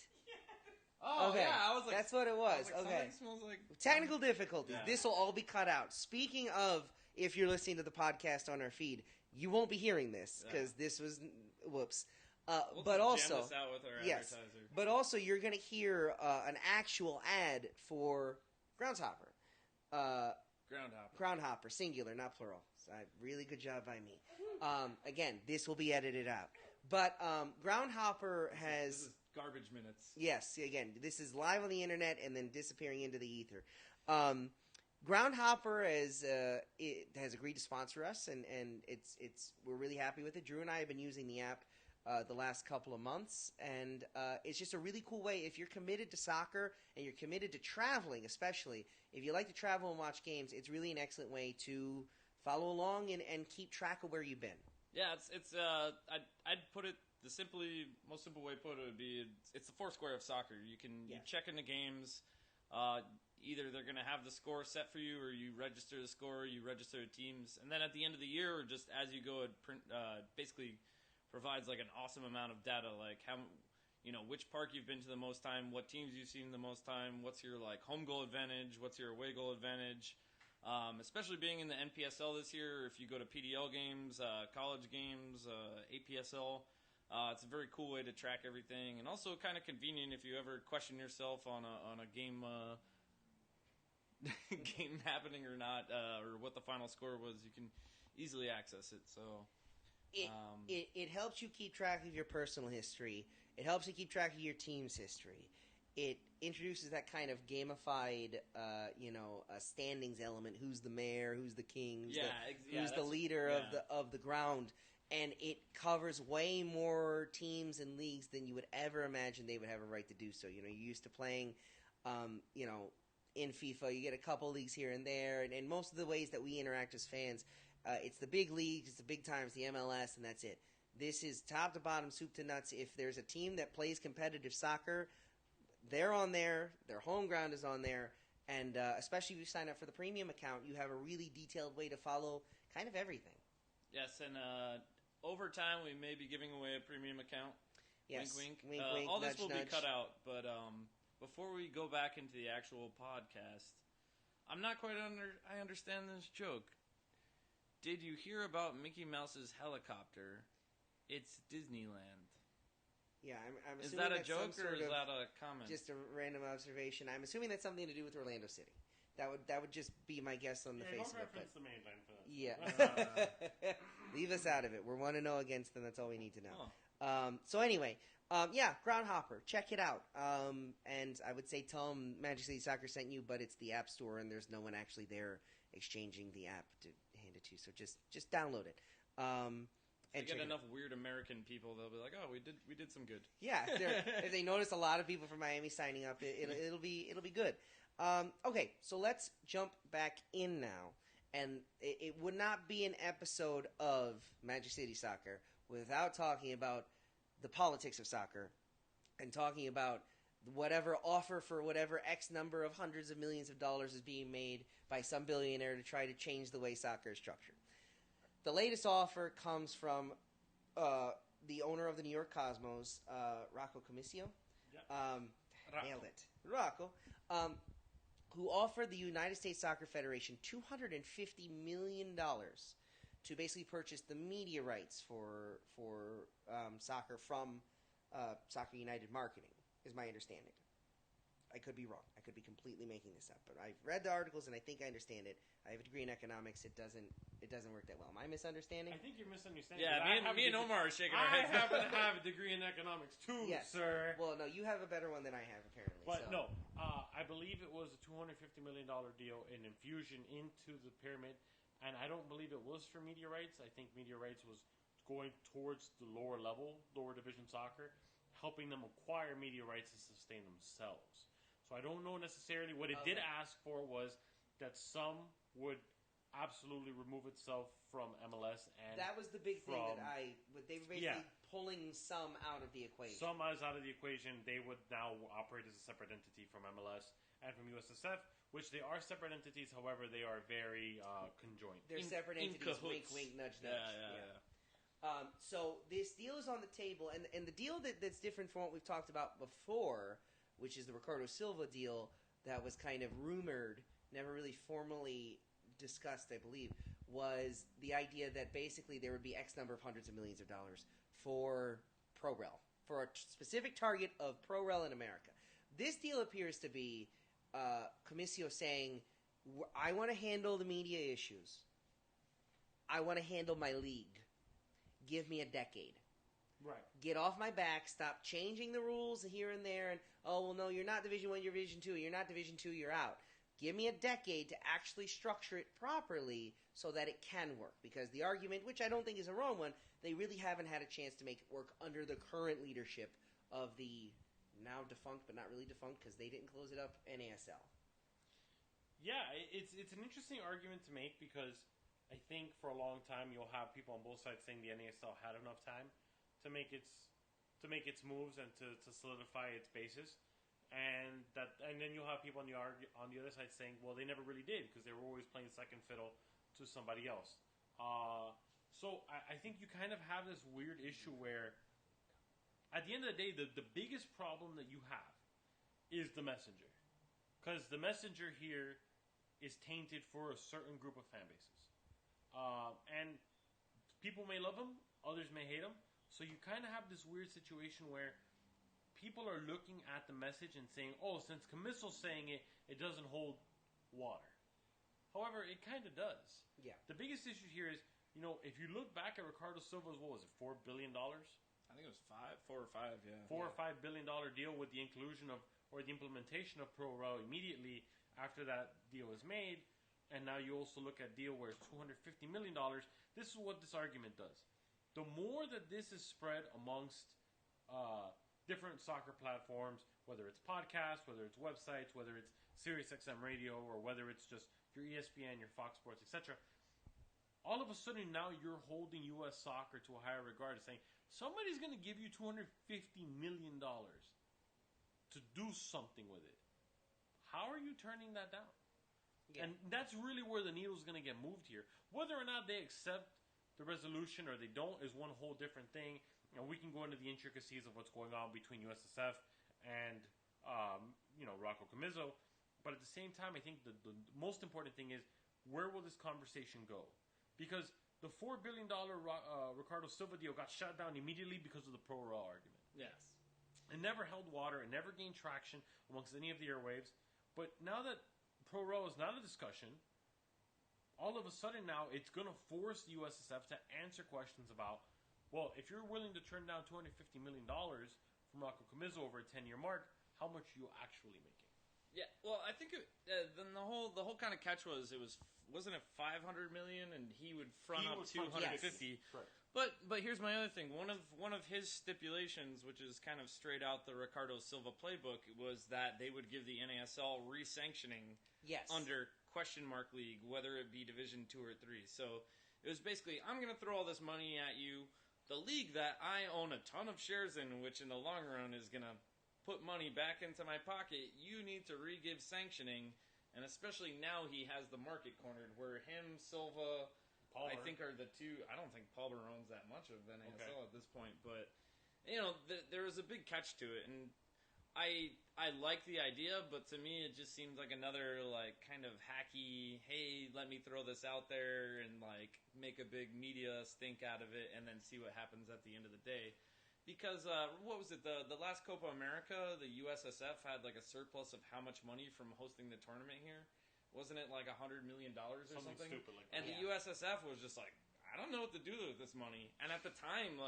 Oh, okay. yeah. I was like, that's what it was. like, Okay. something smells like... Technical difficulties. Yeah. This will all be cut out. Speaking of, if you're listening to the podcast on our feed, you won't be hearing this because this was whoops. We'll but jam also, this out with our yes, advertiser. but also you're going to hear an actual ad for Groundhopper. Groundhopper, singular, not plural. So, really good job by me. Again, this will be edited out. But Groundhopper has... This is garbage minutes. Yes, again, this is live on the internet and then disappearing into the ether. Groundhopper has agreed to sponsor us, and we're really happy with it. Drew and I have been using the app the last couple of months, and it's just a really cool way. If you're committed to soccer and you're committed to traveling, especially if you like to travel and watch games, it's really an excellent way to follow along and keep track of where you've been. Yeah, I'd put it most simple way to put it would be it's the Foursquare of soccer. You check in the games. Either they're going to have the score set for you, or you register the score, you register the teams, and then at the end of the year, or just as you go, it basically provides like an awesome amount of data, like how, which park you've been to the most time, what teams you've seen the most time, what's your like home goal advantage, what's your away goal advantage. Especially being in the NPSL this year, if you go to PDL games, college games, APSL, it's a very cool way to track everything, and also kind of convenient if you ever question yourself on a game. Game happening or not, or what the final score was, you can easily access it. So it helps you keep track of your personal history. It helps you keep track of your team's history. It introduces that kind of gamified, standings element. Who's the mayor? Who's the king? Who's the leader of the ground? And it covers way more teams and leagues than you would ever imagine they would have a right to do so. You're used to playing, in FIFA, you get a couple leagues here and there, and most of the ways that we interact as fans, it's the big leagues, it's the big times, the MLS, and that's it. This is top to bottom, soup to nuts. If there's a team that plays competitive soccer, they're on there, their home ground is on there, and especially if you sign up for the premium account, you have a really detailed way to follow kind of everything. Yes, and over time, we may be giving away a premium account. Yes. Wink, wink. Wink, all nudge, this will nudge. be cut out, but before we go back into the actual podcast, I'm not quite I understand this joke. Did you hear about Mickey Mouse's helicopter? It's Disneyland. Yeah, I'm Is assuming that a joke or is that a comment? Just a random observation. I'm assuming that's something to do with Orlando City. That would just be my guess on the face of it. Don't reference the mainland for that. Yeah. Leave us out of it. We're 1-0 against them. That's all we need to know. Oh. So anyway, Groundhopper. Check it out. And I would say tell them Magic City Soccer sent you, but it's the App Store, and there's no one actually there exchanging the app to hand it to you. So just download it. If you get enough weird American people, they'll be like, "Oh, we did some good." Yeah, if they notice a lot of people from Miami signing up, it'll be good. Okay, so let's jump back in now, and it would not be an episode of Magic City Soccer without talking about the politics of soccer and talking about whatever offer for whatever X number of hundreds of millions of dollars is being made by some billionaire to try to change the way soccer is structured. The latest offer comes from the owner of the New York Cosmos, Rocco Commisso. Yep. Nailed it. Rocco. Who offered the United States Soccer Federation $250 million to basically purchase the media rights for soccer from Soccer United Marketing, is my understanding. I could be wrong. I could be completely making this up, but I've read the articles and I think I understand it. I have a degree in economics. It doesn't work that well. Am I misunderstanding? I think you're misunderstanding. Yeah, me and Omar are shaking our I heads. happen to have a degree in economics too, Yes. sir. Well, no, you have a better one than I have, apparently. But so. no, I believe it was a $250 million deal, an infusion into the pyramid, and I don't believe it was for media rights. I think media rights was going towards the lower level, lower division soccer, helping them acquire media rights to sustain themselves. So I don't know necessarily. What it did ask for was that some would absolutely remove itself from MLS, and that was the big thing that they were basically pulling some out of the equation. Some is out of the equation. They would now operate as a separate entity from MLS and from USSF, which they are separate entities. However, they are very conjoined. They're separate entities. Wink, wink, nudge, nudge. Yeah. So this deal is on the table, and the deal that's different from what we've talked about before, which is the Ricardo Silva deal that was kind of rumored, never really formally discussed, I believe, was the idea that basically there would be X number of hundreds of millions of dollars for pro-rel, for a specific target of pro-rel in America. This deal appears to be Comicio saying, I want to handle the media issues. I want to handle my league. Give me a decade. Right. Get off my back. Stop changing the rules here and there. And, oh, well, no, you're not Division 1, you're Division 2. You're not Division 2, you're out. Give me a decade to actually structure it properly so that it can work. Because the argument, which I don't think is a wrong one, they really haven't had a chance to make it work under the current leadership of the now defunct, but not really defunct because they didn't close it up, NASL. Yeah, it's an interesting argument to make because I think for a long time you'll have people on both sides saying the NASL had enough time to make its moves and to solidify its basis, and then you'll have people on the other side saying, well, they never really did because they were always playing second fiddle to somebody else. So I think you kind of have this weird issue where, at the end of the day, the biggest problem that you have is the messenger, because the messenger here is tainted for a certain group of fan bases, and people may love him, others may hate him. So you kind of have this weird situation where people are looking at the message and saying, oh, since Comiso's saying it, it doesn't hold water. However, it kind of does. Yeah. The biggest issue here is, if you look back at Ricardo Silva's, what was it, $4 billion? I think it was 4 or 5, yeah. $4 or $5 billion deal with the inclusion of, or the implementation of Pro-Rel immediately after that deal was made. And now you also look at deal where it's $250 million. This is what this argument does. The more that this is spread amongst different soccer platforms, whether it's podcasts, whether it's websites, whether it's SiriusXM radio, or whether it's just your ESPN, your Fox Sports, etc., all of a sudden now you're holding U.S. soccer to a higher regard, saying somebody's going to give you $250 million to do something with it. How are you turning that down? Yeah. And that's really where the needle's going to get moved here. Whether or not they accept the resolution or they don't is one whole different thing. And we can go into the intricacies of what's going on between USSF and Rocco Comiso. But at the same time, I think the most important thing is, where will this conversation go? Because the $4 billion Ricardo Silva deal got shut down immediately because of the pro-rel argument. Yes. It never held water. It never gained traction amongst any of the airwaves. But now that pro-rel is not a discussion, all of a sudden now it's going to force the USSF to answer questions about, well, if you're willing to turn down $250 million from Rocco Comiso over a 10-year mark, how much are you actually making? Yeah, well, I think then the whole kind of catch was, wasn't it $500 million, and he would front up $250. Yes. Correct. But here's my other thing. One of his stipulations, which is kind of straight out the Ricardo Silva playbook, was that they would give the NASL re-sanctioning under question mark league, whether it be Division 2 or 3. So it was basically, I'm going to throw all this money at you. The league that I own a ton of shares in, which in the long run is going to put money back into my pocket, you need to re-give sanctioning. And especially now he has the market cornered, where him, Silva, Palmer, I think are the two. I don't think Palmer owns that much of NASL at this point, but there is a big catch to it, and I like the idea, but to me it just seems like another kind of hacky, hey, let me throw this out there and make a big media stink out of it, and then see what happens at the end of the day. Because what was it, the last Copa America, the USSF had a surplus of how much money from hosting the tournament here? Wasn't it $100 million or something? Stupid like that. And the USSF was just I don't know what to do with this money. And at the time,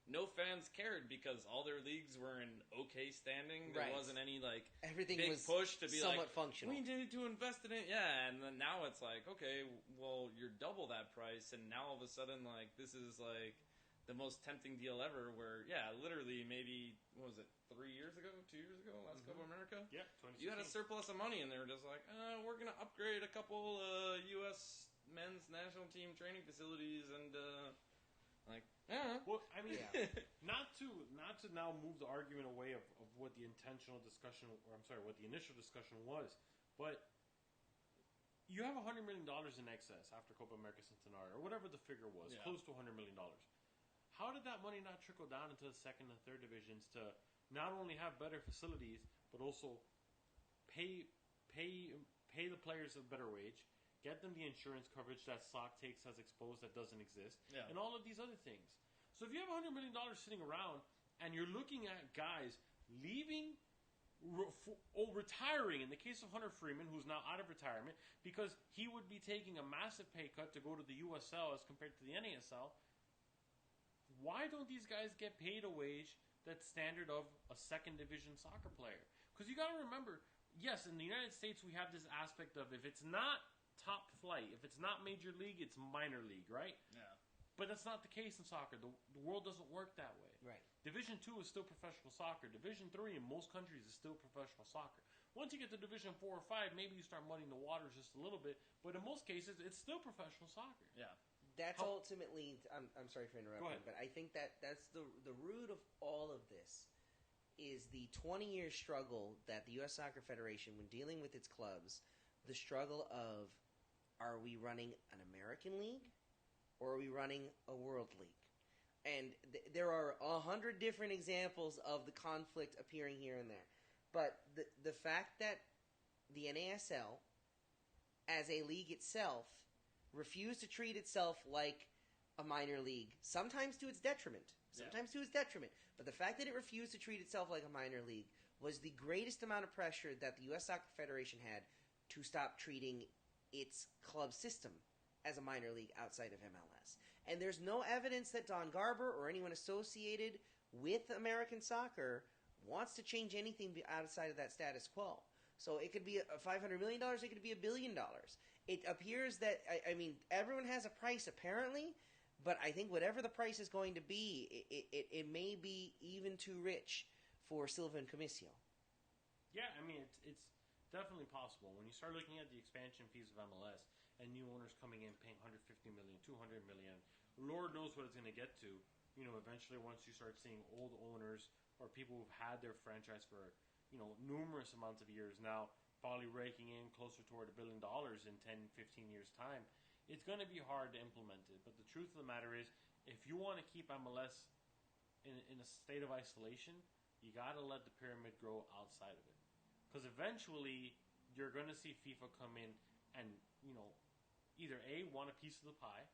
no fans cared because all their leagues were in okay standing. There wasn't any everything big was push to be somewhat functional. We need to invest in it, yeah. And then now it's okay, well, you're double that price, and now all of a sudden this is the most tempting deal ever. Where literally maybe what was it, 2 years ago, last Copa America? Yeah, 2016. You had a surplus of money, and they were just we're gonna upgrade a couple U.S. men's national team training facilities, and Well, I mean, not to now move the argument away of what the intentional discussion, or I'm sorry, what the initial discussion was, but you have $100 million in excess after Copa America Centenario, or whatever the figure was, close to $100 million. How did that money not trickle down into the second and third divisions to not only have better facilities, but also pay the players a better wage, get them the insurance coverage that SOC takes as exposed that doesn't exist, and all of these other things. So if you have $100 million sitting around, And you're looking at guys leaving, retiring, in the case of Hunter Freeman, who's now out of retirement, because he would be taking a massive pay cut to go to the USL as compared to the NASL. Why don't these guys get paid a wage that's standard of a second division soccer player? Because you got to remember, yes, in the United States we have this aspect of if it's not top flight, if it's not major league, it's minor league, right? Yeah. But that's not the case in soccer. The world doesn't work that way. Right. Division 2 is still professional soccer. Division 3 in most countries is still professional soccer. Once you get to Division 4 or 5, maybe you start muddying the waters just a little bit. But in most cases, it's still professional soccer. Yeah. That's ultimately. I'm sorry for interrupting, but I think that's the root of all of this is the 20-year struggle that the U.S. Soccer Federation, when dealing with its clubs, the struggle of, are we running an American league or are we running a world league? And there are 100 different examples of the conflict appearing here and there. But the fact that the NASL, as a league itself, refused to treat itself like a minor league, sometimes to its detriment. But the fact that it refused to treat itself like a minor league was the greatest amount of pressure that the U.S. Soccer Federation had to stop treating its club system as a minor league outside of MLS. And there's no evidence that Don Garber or anyone associated with American soccer wants to change anything outside of that status quo. So it could be $500 million, it could be $1 billion. It appears that, I mean, everyone has a price apparently, but I think whatever the price is going to be, it may be even too rich for Silva and Comicio. Yeah, I mean, it's definitely possible. When you start looking at the expansion fees of MLS and new owners coming in paying $150 million, $200 million, Lord knows what it's going to get to. You know, eventually once you start seeing old owners or people who've had their franchise for, you know, numerous amounts of years now, probably raking in closer toward $1 billion in 10, 15 years' time, it's going to be hard to implement it. But the truth of the matter is, if you want to keep MLS in a state of isolation, you got to let the pyramid grow outside of it. Because eventually, you're going to see FIFA come in and, you know, either A, want a piece of the pie,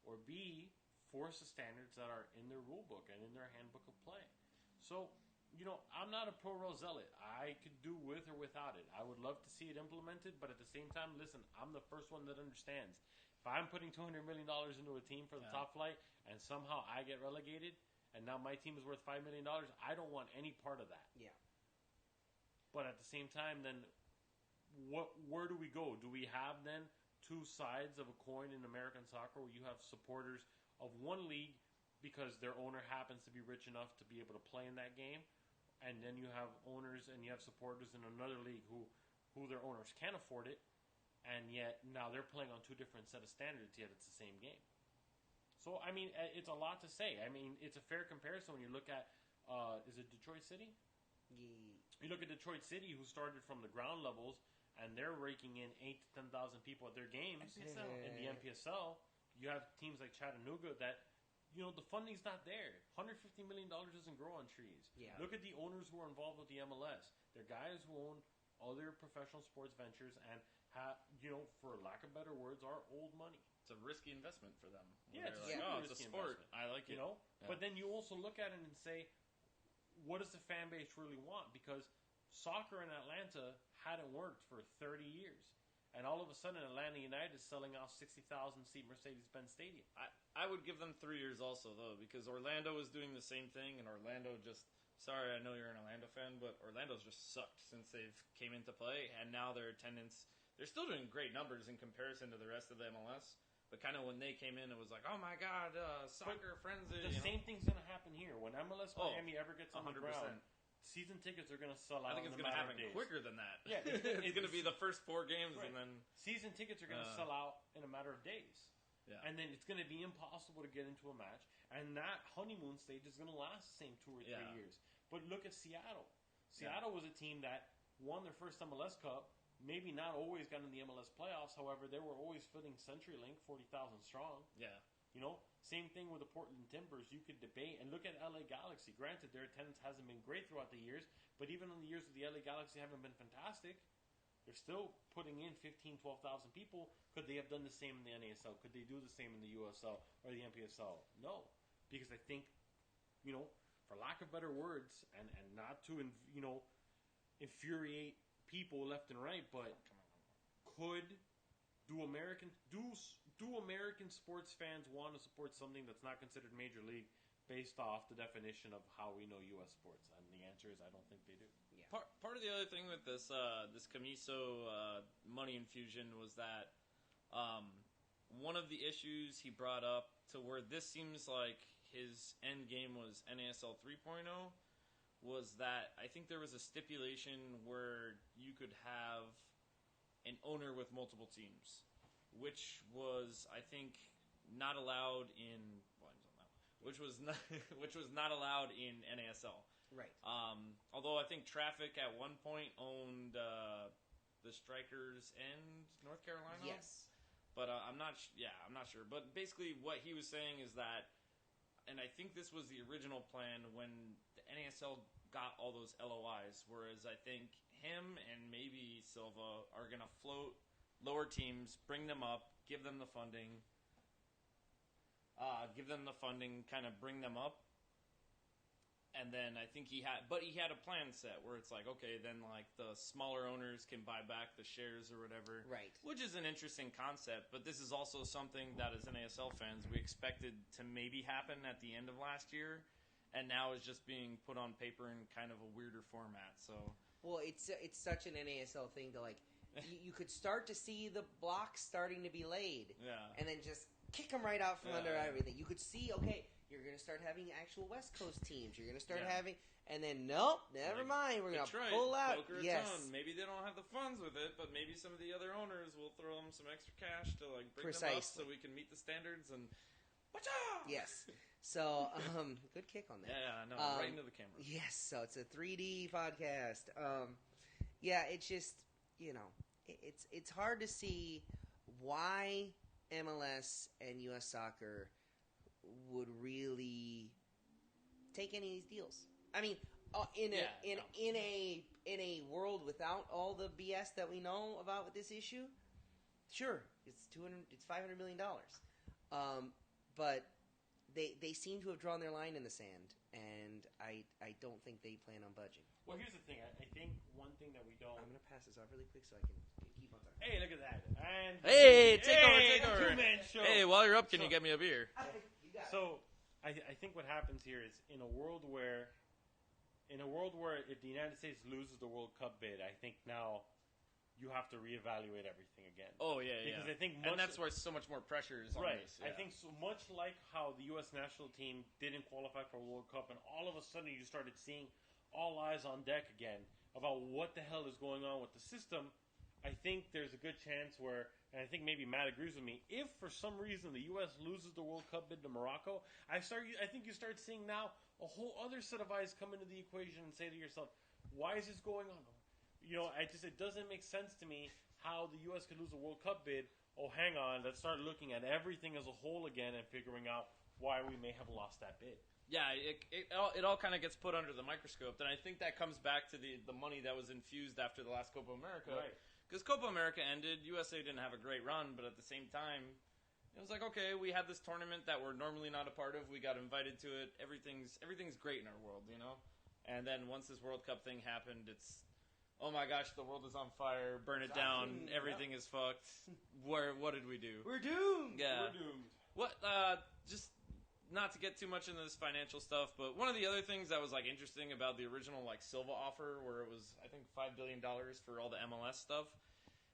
or B, force the standards that are in their rule book and in their handbook of play. So, you know, I'm not a pro-rail zealot. I could do with or without it. I would love to see it implemented, but at the same time, listen, I'm the first one that understands. If I'm putting $200 million into a team for the top flight, and somehow I get relegated, and now my team is worth $5 million, I don't want any part of that. Yeah. But at the same time, then, where do we go? Do we have, then, two sides of a coin in American soccer where you have supporters of one league because their owner happens to be rich enough to be able to play in that game, and then you have owners and you have supporters in another league who their owners can't afford it, and yet now they're playing on two different set of standards, yet it's the same game. So, I mean, it's a lot to say. I mean, it's a fair comparison when you look at, is it Detroit City? Yeah. You look at Detroit City, who started from the ground levels, and they're raking in 8,000 to 10,000 people at their games. NPSL. In the NPSL, you have teams like Chattanooga that, you know, the funding's not there. $150 million doesn't grow on trees. Yeah. Look at the owners who are involved with the MLS. They're guys who own other professional sports ventures and have, you know, for lack of better words, are old money. It's a risky investment for them. Yeah, it's like, a it's a risky sport. investment. I like it. You know? Yeah. But then you also look at it and say, what does the fan base really want? Because soccer in Atlanta hadn't worked for 30 years. And all of a sudden, Atlanta United is selling out 60,000-seat Mercedes-Benz Stadium. I would give them 3 years also, though, because Orlando is doing the same thing, and Orlando just... Sorry, I know you're an Orlando fan, but Orlando's just sucked since they've came into play, and now their attendance... They're still doing great numbers in comparison to the rest of the MLS, but kind of when they came in, it was like, oh my God, soccer frenzy. The same thing's going to happen here. When MLS Miami ever gets on 100%. the ground, season tickets are going to sell out. I think it's going to happen quicker than that. Yeah, it's going to be the first 4 games, right. and then season tickets are going to sell out in a matter of days. Yeah. And then it's going to be impossible to get into a match, and that honeymoon stage is going to last the same 2 or 3 years. But look at Seattle. Seattle was a team that won their first MLS Cup. Maybe not always got in the MLS playoffs. However, they were always filling CenturyLink, 40,000 strong. Yeah. You know, same thing with the Portland Timbers. You could debate and look at LA Galaxy. Granted, their attendance hasn't been great throughout the years, but even in the years of the LA Galaxy haven't been fantastic. They're still putting in 15,000, 12,000 people. Could they have done the same in the NASL? Could they do the same in the USL or the NPSL? No, because I think, you know, for lack of better words, and not to infuriate people left and right, but do American sports fans want to support something that's not considered major league based off the definition of how we know U.S. sports? And the answer is I don't think they do. Yeah. Part of the other thing with this Camiso money infusion was that one of the issues he brought up to where this seems like his end game was NASL 3.0 was that I think there was a stipulation where you could have an owner with multiple teams, which was, I think, not allowed in which was not allowed in NASL. Right. Although I think Traffic at one point owned the Strikers and North Carolina. Yes. But I'm not sure. But basically, what he was saying is that, and I think this was the original plan when the NASL got all those LOIs. Whereas I think him and maybe Silva are going to float lower teams, bring them up, give them the funding, kind of bring them up. And then I think he had a plan set where it's like, okay, then like the smaller owners can buy back the shares or whatever. Right. Which is an interesting concept, but this is also something that as NASL fans we expected to maybe happen at the end of last year, and now is just being put on paper in kind of a weirder format. So, well, it's such an NASL thing to like, you could start to see the blocks starting to be laid, and then just kick them right out from under everything. You could see, okay, you're going to start having actual West Coast teams. You're going to start having, and then nope, never mind. We're going to pull out. Yes, maybe they don't have the funds with it, but maybe some of the other owners will throw them some extra cash to like bring them up so we can meet the standards and. Yes. So, good kick on that. Yeah, no, right into the camera. Yes. So it's a 3D podcast. It's just it's hard to see why MLS and U.S. Soccer would really take any of these deals. I mean, in a world without all the BS that we know about with this issue, sure, it's $500 million. But they seem to have drawn their line in the sand, and I don't think they plan on budging. Well, here's the thing. I think one thing that we don't. I'm gonna pass this off really quick so I can keep on talking. Hey, look at that! And take over. Two-man show. Hey, while you're up, can you get me a beer? So, I think what happens here is in a world where if the United States loses the World Cup bid, I think now you have to reevaluate everything again. Oh yeah, because I think and that's where so much more pressure is on this. Yeah. I think so much like how the U.S. national team didn't qualify for a World Cup, and all of a sudden you started seeing all eyes on deck again about what the hell is going on with the system. I think there's a good chance where, and I think maybe Matt agrees with me, if for some reason the U.S. loses the World Cup bid to Morocco, I think you start seeing now a whole other set of eyes come into the equation and say to yourself, why is this going on? It doesn't make sense to me how the U.S. could lose a World Cup bid. Oh, hang on, let's start looking at everything as a whole again and figuring out why we may have lost that bid. Yeah, it all kind of gets put under the microscope, and I think that comes back to the money that was infused after the last Copa America. Right. Because Copa America ended, USA didn't have a great run, but at the same time, it was like, okay, we had this tournament that we're normally not a part of. We got invited to it. Everything's great in our world, And then once this World Cup thing happened, it's, oh my gosh, the world is on fire, burn it down, everything is fucked. What did we do? We're doomed. Yeah. We're doomed. What? Just not to get too much into this financial stuff, but one of the other things that was like interesting about the original like Silva offer, where it was I think $5 billion for all the MLS stuff,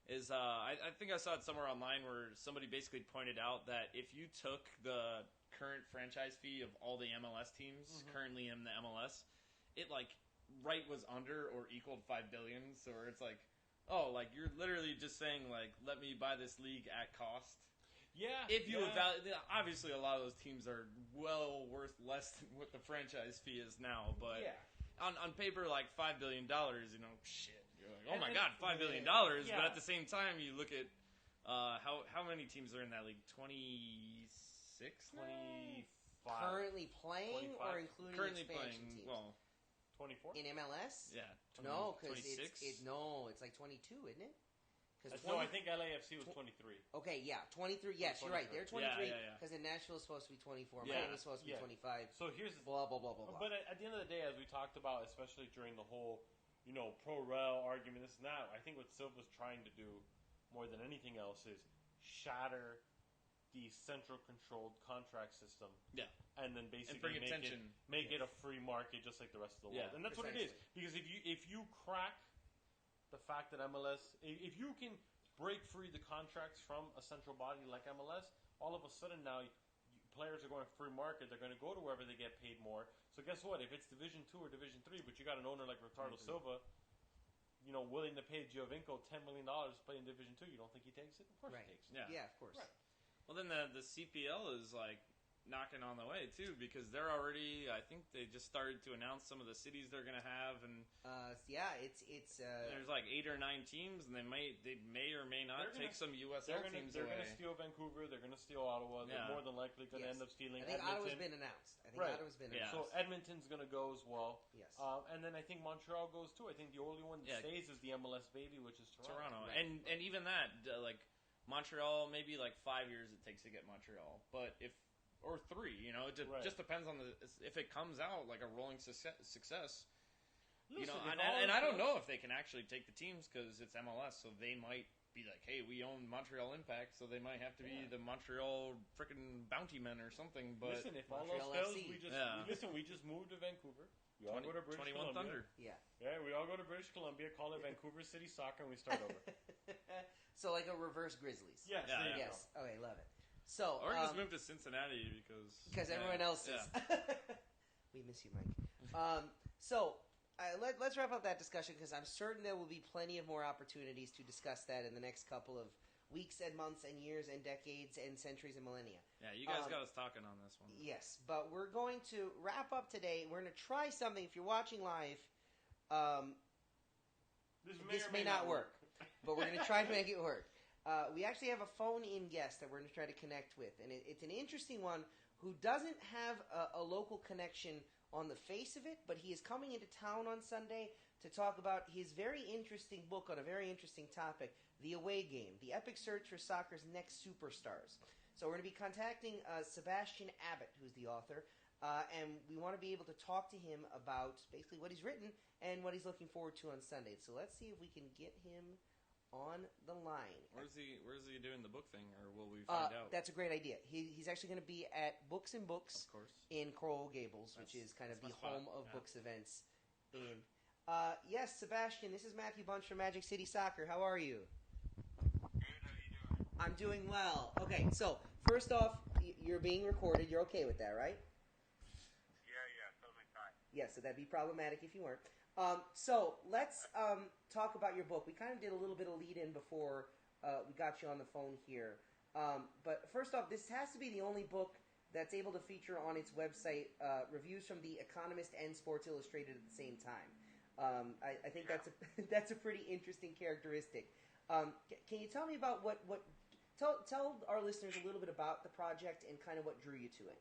is I think I saw it somewhere online where somebody basically pointed out that if you took the current franchise fee of all the MLS teams currently in the MLS, it like right was under or equaled $5 billion. So it's like, oh, like you're literally just saying like, let me buy this league at cost. Yeah. If you evaluate, obviously a lot of those teams are well worth less than what the franchise fee is now, but on paper, like $5 billion, shit. You're like, oh my god, $5 billion. Yeah. But at the same time, you look at how many teams are in that league? 26, 25. Currently playing 25. or including Currently expansion playing. teams? Well, 24? In MLS? yeah. No, because 26? it's like 22, isn't it? No, I think LAFC was 23. Okay, yeah, 23. Yes, you're right. They're 23 because in Nashville is supposed to be 24. Miami is supposed to be 25. So here's the blah blah blah blah blah. But at the end of the day, as we talked about, especially during the whole, pro-rel argument, this and that, I think what Silva's trying to do more than anything else is shatter the central controlled contract system. Yeah. And then basically make it a free market just like the rest of the world. And that's what it is. Because if you crack the fact that MLS, if you can break free the contracts from a central body like MLS, all of a sudden now players are going free market. They're going to go to wherever they get paid more. So guess what? If it's Division 2 or Division 3, but you got an owner like Ricardo Silva, willing to pay Giovinco $10 million to play in Division 2, you don't think he takes it? Of course he takes it. Yeah, of course. Right. Well, then the CPL is like knocking on the way too, because they're already. I think they just started to announce some of the cities they're going to have, and it's there's like 8 or 9 teams, and they may or may not take some USL teams They're away. going to steal Vancouver. They're going to steal Ottawa. They're more than likely going to end up stealing. I think Edmonton. Ottawa's been announced. Ottawa's been announced. So Edmonton's going to go as well. Yes. And then I think Montreal goes too. I think the only one that stays is the MLS baby, which is Toronto. Right. And even that, like Montreal, maybe like 5 years it takes to get Montreal, but or 3, it just depends on if it comes out like a rolling success. Listen, and I don't know if they can actually take the teams because it's MLS, so they might be like, hey, we own Montreal Impact, so they might have to be the Montreal frickin' Bounty Men or something. But listen, if all else fails, we just moved to Vancouver. We all go to British 21 Columbia. Thunder. Yeah, we all go to British Columbia, call it Vancouver City Soccer, and we start over. So like a reverse Grizzlies. Yes. Yes. Okay, love it. So, or just move to Cincinnati because everyone else is. We miss you, Mike. Let's wrap up that discussion because I'm certain there will be plenty of more opportunities to discuss that in the next couple of weeks and months and years and decades and centuries and millennia. Yeah, you guys got us talking on this one. Yes, but we're going to wrap up today. We're going to try something. If you're watching live, this may not work, but we're going to try to make it work. We actually have a phone-in guest that we're going to try to connect with, and it's an interesting one who doesn't have a local connection on the face of it, but he is coming into town on Sunday to talk about his very interesting book on a very interesting topic, The Away Game, the epic search for soccer's next superstars. So we're going to be contacting Sebastian Abbot, who's the author, and we want to be able to talk to him about basically what he's written and what he's looking forward to on Sunday. So let's see if we can get him on the line. Where's he doing the book thing, or will we find out? That's a great idea. He's actually going to be at Books and Books in Coral Gables, which is kind of the home of books events. Yes, Sebastian, this is Matthew Bunch from Magic City Soccer. How are you? Good, how are you doing? I'm doing well. Okay, so first off, you're being recorded. You're okay with that, right? Yeah, totally fine. Yes, so that'd be problematic if you weren't. So let's talk about your book. We kind of did a little bit of lead-in before we got you on the phone here. But first off, this has to be the only book that's able to feature on its website reviews from The Economist and Sports Illustrated at the same time. I think that's a pretty interesting characteristic. Can you tell me about tell our listeners a little bit about the project and kind of what drew you to it?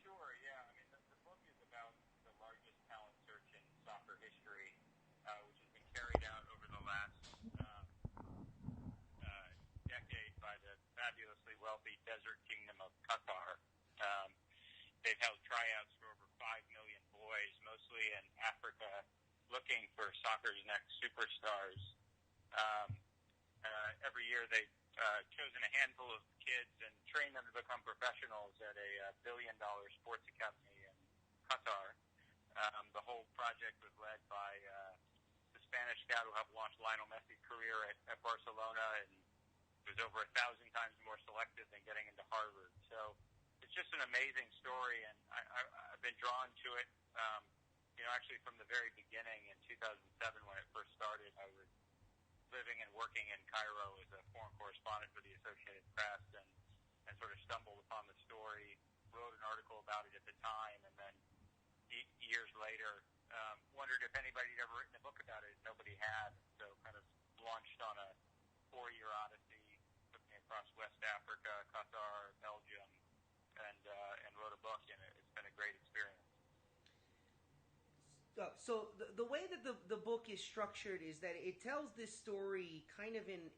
Sure, yeah. I mean, the book is about the largest talent search in soccer history, which has been carried out over the last decade by the fabulously wealthy desert kingdom of Qatar. They've held tryouts for over 5 million boys, mostly in Africa, looking for soccer's next superstars. Every year they've chosen a handful of kids and trained them to become professionals at a $1 billion sports academy in Qatar. The whole project was led by the Spanish scout who helped launch Lionel Messi's career at Barcelona and was over 1,000 times more selective than getting into Harvard. So it's just an amazing story, and I've been drawn to it. Actually from the very beginning in 2007 when it first started, I was living and working in Cairo as a foreign correspondent for the Associated Press and sort of stumbled upon the story, wrote an article about it at the time, and then years later wondered if anybody had ever written a book about it. Nobody had, so kind of launched on a 4-year odyssey, looking across West Africa, Qatar, Belgium, and wrote a book, and it's been a great experience. So the way that the book is structured is that it tells this story kind of in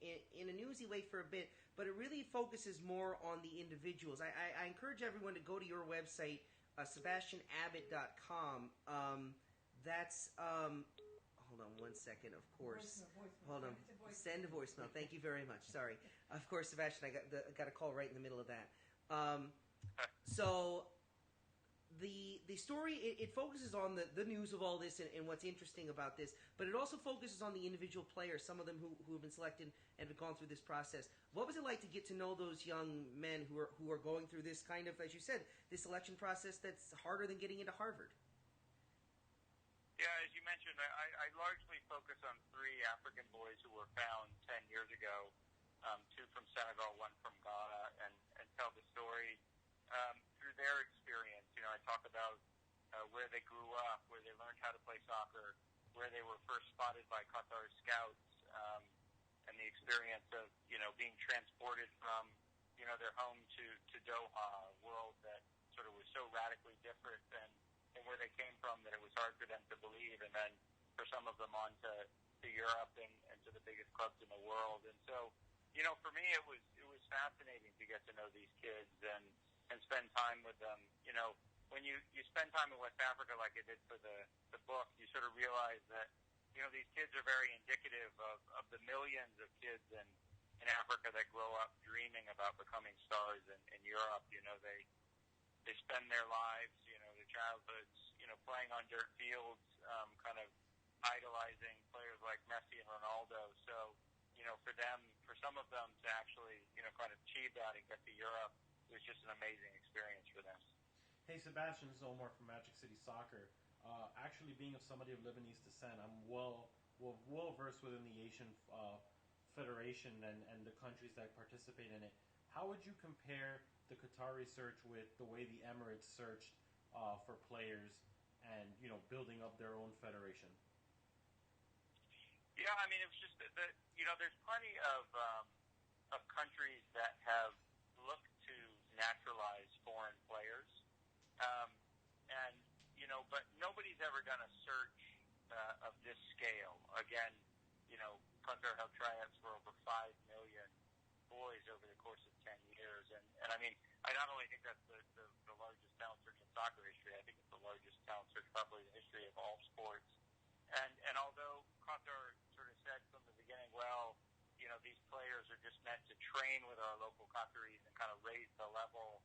a newsy way for a bit, but it really focuses more on the individuals. I encourage everyone to go to your website, SebastianAbbot.com. That's hold on one second. Of course, hold on. Send a voicemail. Thank you very much. Sorry. Of course, Sebastian. I got a call right in the middle of that. So. The story, it focuses on the news of all this and what's interesting about this, but it also focuses on the individual players, some of them who have been selected and have gone through this process. What was it like to get to know those young men who are going through this kind of, as you said, this selection process that's harder than getting into Harvard? Yeah, as you mentioned, I largely focus on 3 African boys who were found 10 years ago, 2 from Senegal, 1 from Ghana, and tell the story through their experience. You know, I talk about where they grew up, where they learned how to play soccer, where they were first spotted by Qatar scouts, and the experience of, you know, being transported from, you know, their home to Doha, a world that sort of was so radically different than where they came from that it was hard for them to believe, and then for some of them on to Europe and to the biggest clubs in the world. And so, you know, for me it was fascinating to get to know these kids and spend time with them. You know, when you spend time in West Africa like I did for the book, you sort of realize that, you know, these kids are very indicative of the millions of kids in Africa that grow up dreaming about becoming stars in Europe. You know, they spend their lives, you know, their childhoods, you know, playing on dirt fields, kind of idolizing players like Messi and Ronaldo. So, you know, for some of them to actually, you know, kind of achieve that and get to Europe, it was just an amazing experience for them. Hey, Sebastian, this is Omar from Magic City Soccer. Actually, being of somebody of Lebanese descent, I'm well versed within the Asian Federation and the countries that participate in it. How would you compare the Qatari search with the way the Emirates searched for players and, you know, building up their own federation? Yeah, I mean, it was just that you know, there's plenty of countries that have looked to naturalize foreign players, and you know, but nobody's ever done a search of this scale. Again, you know, Qatar held tryouts for over 5 million boys over the course of 10 years, and I mean, I not only think that's the largest talent search in soccer history, I think it's the largest talent search probably in the history of all sports. And although Qatar sort of said from the beginning, well, you know, these players are just meant to train with our local Qataris and kind of raise the level,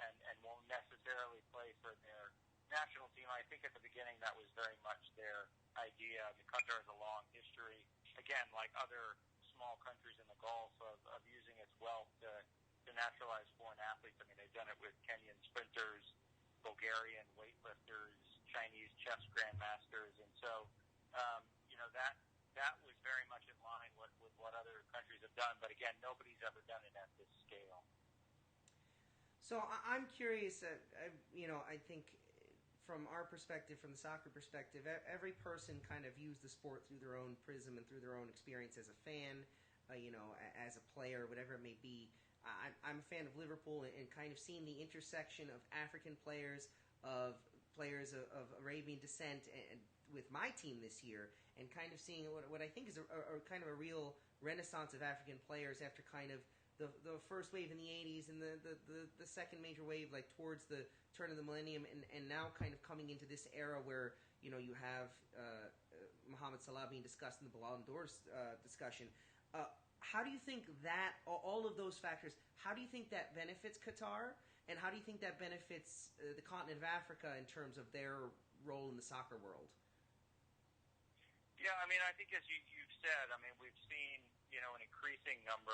and won't necessarily play for their national team. I think at the beginning that was very much their idea. I mean, Qatar has a long history, again, like other small countries in the Gulf, of using its wealth to naturalize foreign athletes. I mean, they've done it with Kenyan sprinters, Bulgarian weightlifters, Chinese chess grandmasters, and so you know, that was very much in line with what other countries have done. But again, nobody's ever done it at this scale. So I'm curious. You know, I think from our perspective, from the soccer perspective, every person kind of views the sport through their own prism and through their own experience as a fan, you know, as a player, whatever it may be. I'm a fan of Liverpool and kind of seeing the intersection of African players, of players of Arabian descent, and with my team this year, and kind of seeing what I think is a kind of a real renaissance of African players after kind of the first wave in the 80s and the second major wave, like towards the turn of the millennium, and now kind of coming into this era where, you know, you have Mohamed Salah being discussed in the Ballon d'Or discussion. How do you think that, all of those factors, how do you think that benefits Qatar, and how do you think that benefits the continent of Africa in terms of their role in the soccer world? Yeah, I mean, I think as you've said, I mean, we've seen, you know, an increasing number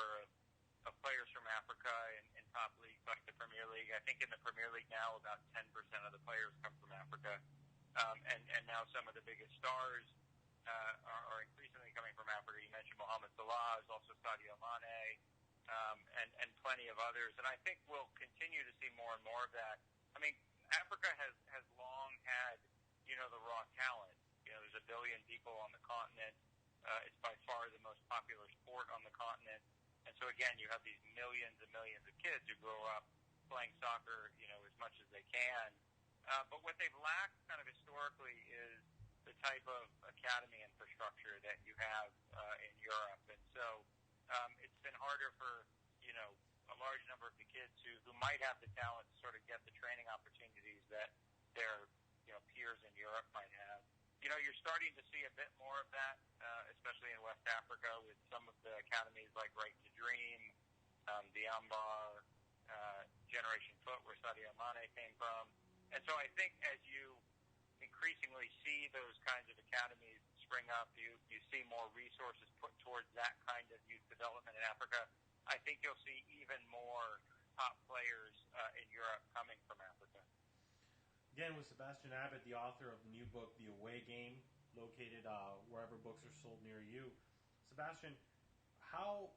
of players from Africa in top leagues like the Premier League. I think in the Premier League now about 10% of the players come from Africa, and now some of the biggest stars are increasingly coming from Africa. You mentioned Mohamed Salah, there's also Sadio Mane, and plenty of others. And I think we'll continue to see more and more of that. I mean, Africa has long had, you know, the raw talent. You know, there's 1 billion people on the continent. It's by far the most popular sport on the continent. And so, again, you have these millions and millions of kids who grow up playing soccer, you know, as much as they can. But what they've lacked kind of historically is the type of academy infrastructure that you have in Europe. And so it's been harder for, a large number of the kids who might have the talent to sort of get the training opportunities that their, peers in Europe might have. You're starting to see a bit more of that, especially in West Africa with some of the academies like Right to Dream, the Omar, Generation Foot, where Sadio Mane came from. And so I think as you increasingly see those kinds of academies spring up, you see more resources put towards that kind of youth development in Africa. I think you'll see even more top players in Europe coming from Africa. Again, with Sebastian Abbot, the author of the new book, The Away Game, located wherever books are sold near you. Sebastian, how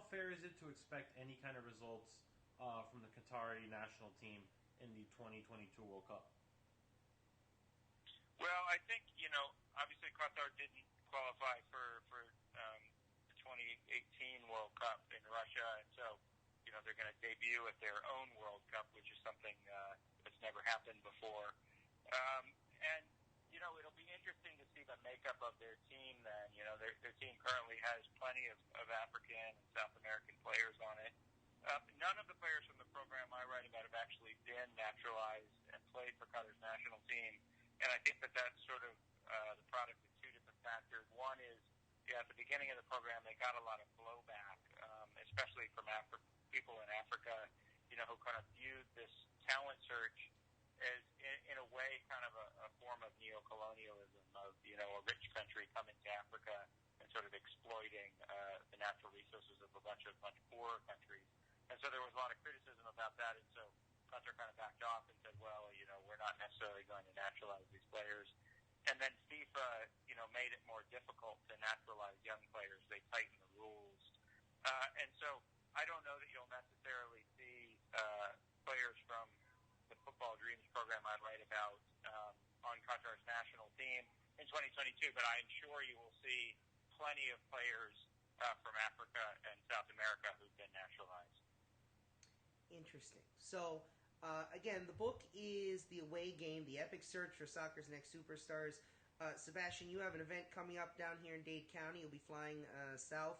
fair is it to expect any kind of results from the Qatari national team in the 2022 World Cup? Well, I think, obviously Qatar didn't qualify for the 2018 World Cup in Russia, and so, they're going to debut at their own World Cup, which is something that's never happened before. And, it'll be interesting to see the makeup of their team then. Their team currently has plenty of African and South American players on it. None of the players from the program I write about have actually been naturalized and played for Qatar's national team. And I think that's sort of the product of two different factors. One is, at the beginning of the program, they got a lot of blowback, especially from people in Africa, who kind of viewed this talent search as, in a way, kind of a form of neo-colonialism, of, a rich country coming to Africa and sort of exploiting the natural resources of a bunch much poorer countries. And so there was a lot of criticism about that, and so Qatar kind of backed off and said, well, we're not necessarily going to naturalize these players. And then FIFA, made it more difficult to naturalize young players. They tightened the rules. And so I don't know that you'll necessarily see players from the Football Dreams program I write about on Qatar's national team in 2022, but I'm sure you will see plenty of players from Africa and South America who've been naturalized. Interesting. So, again, the book is The Away Game, The Epic Search for Soccer's Next Superstars. Sebastian, you have an event coming up down here in Dade County. You'll be flying south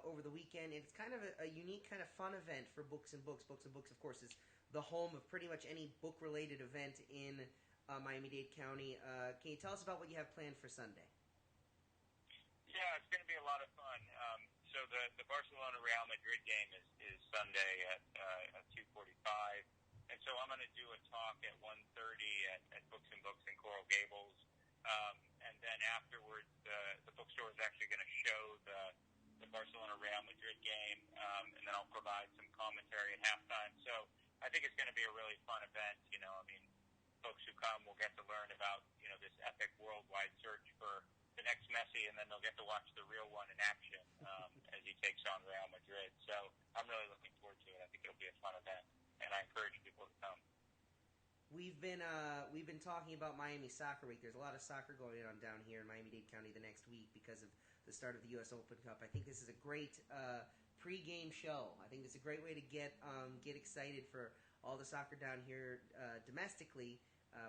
over the weekend. And it's kind of a unique, kind of fun event for Books and Books. Books and Books, of course, is the home of pretty much any book-related event in Miami-Dade County. Can you tell us about what you have planned for Sunday? Yeah, it's going to be a lot of fun. So the Barcelona-Real Madrid game is Sunday at 2:45. And so I'm going to do a talk at 1:30 at Books and Books in Coral Gables. And then afterwards, the bookstore is actually going to show the Barcelona-Real Madrid game, and then I'll provide some commentary at halftime. So I think it's going to be a really fun event. Folks who come will get to learn about, this epic worldwide search for the next Messi, and then they'll get to watch the real one in action as he takes on Real Madrid. So I'm really looking forward to it. I think it'll be a fun event, and I encourage people to come. We've been talking about Miami Soccer Week. There's a lot of soccer going on down here in Miami-Dade County the next week because of the start of the U.S. Open Cup. I think this is a great pre-game show. I think it's a great way to get excited for all the soccer down here domestically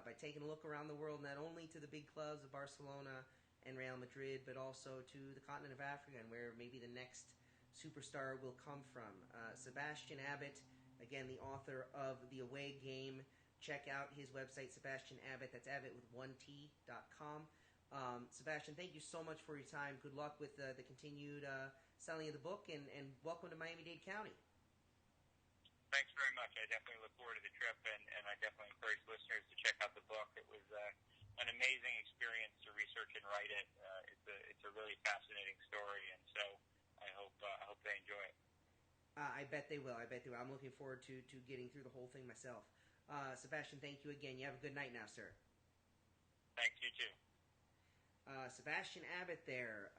by taking a look around the world, not only to the big clubs of Barcelona and Real Madrid, but also to the continent of Africa and where maybe the next superstar will come from. Sebastian Abbot, again, the author of The Away Game. Check out his website, Sebastian Abbot. That's Abbot with 1T.com. Sebastian, thank you so much for your time. Good luck with the continued selling of the book, and welcome to Miami-Dade County. Thanks very much. I definitely look forward to the trip, and I definitely encourage listeners to check out the book. It was an amazing experience to research and write it. It's a really fascinating story, and so I hope they enjoy it. I bet they will. I'm looking forward to getting through the whole thing myself. Sebastian, thank you again. You have a good night now, sir. Thanks, you too. Sebastian Abbot there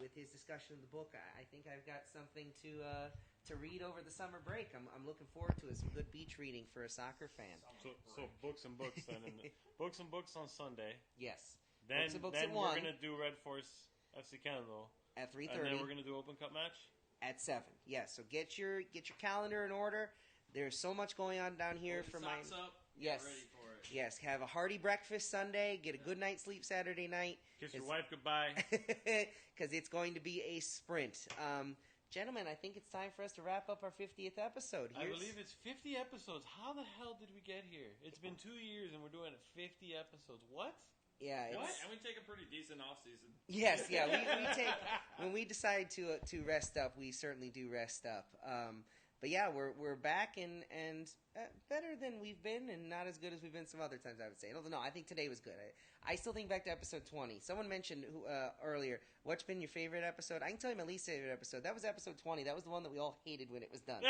with his discussion of the book. I think I've got something to read over the summer break. I'm looking forward to it. Some good beach reading for a soccer fan. So Books and Books then. And Books and Books on Sunday. Yes. Then, Books and Books then at we're 1. going to do Red Force FC Canada At 3:30. And then we're going to do Open Cup match? At 7. Yes. So get your calendar in order. There's so much going on down here for Socks my... up. Yes. Get ready for it. Yes, have a hearty breakfast Sunday. Get a good night's sleep Saturday night. Kiss your wife goodbye. Because it's going to be a sprint. Gentlemen, I think it's time for us to wrap up our 50th episode. I believe it's 50 episodes. How the hell did we get here? It's been 2 years and we're doing 50 episodes. What? Yeah, And we take a pretty decent off season. Yes, yeah. We take when we decide to rest up, we certainly do rest up. But yeah, we're back and better than we've been, and not as good as we've been some other times, I would say. No, I think today was good. I still think back to episode 20. Someone mentioned earlier, what's been your favorite episode? I can tell you my least favorite episode. That was episode 20. That was the one that we all hated when it was done.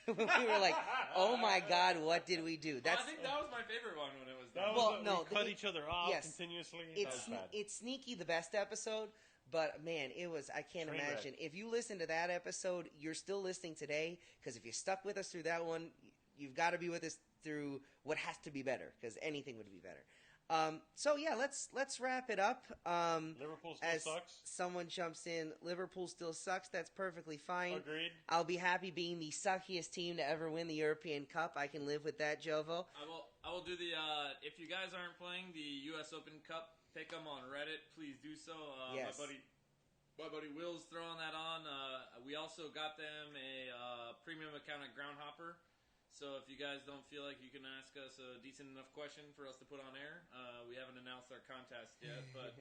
We were like, oh my God, what did we do? I think that was my favorite one when it was done. We cut each other off continuously. It's sneaky the best episode. But, man, it was, I can't imagine. If you listen to that episode, you're still listening today, because if you stuck with us through that one, you've got to be with us through what has to be better, because anything would be better. So, yeah, let's wrap it up. Liverpool still sucks. Someone jumps in, Liverpool still sucks. That's perfectly fine. Agreed. I'll be happy being the suckiest team to ever win the European Cup. I can live with that, Jovo. I will do the, if you guys aren't playing the U.S. Open Cup, pick them on Reddit. Please do so. Yes. My buddy Will's throwing that on. We also got them a premium account at Groundhopper. So if you guys don't feel like you can ask us a decent enough question for us to put on air, we haven't announced our contest yet, but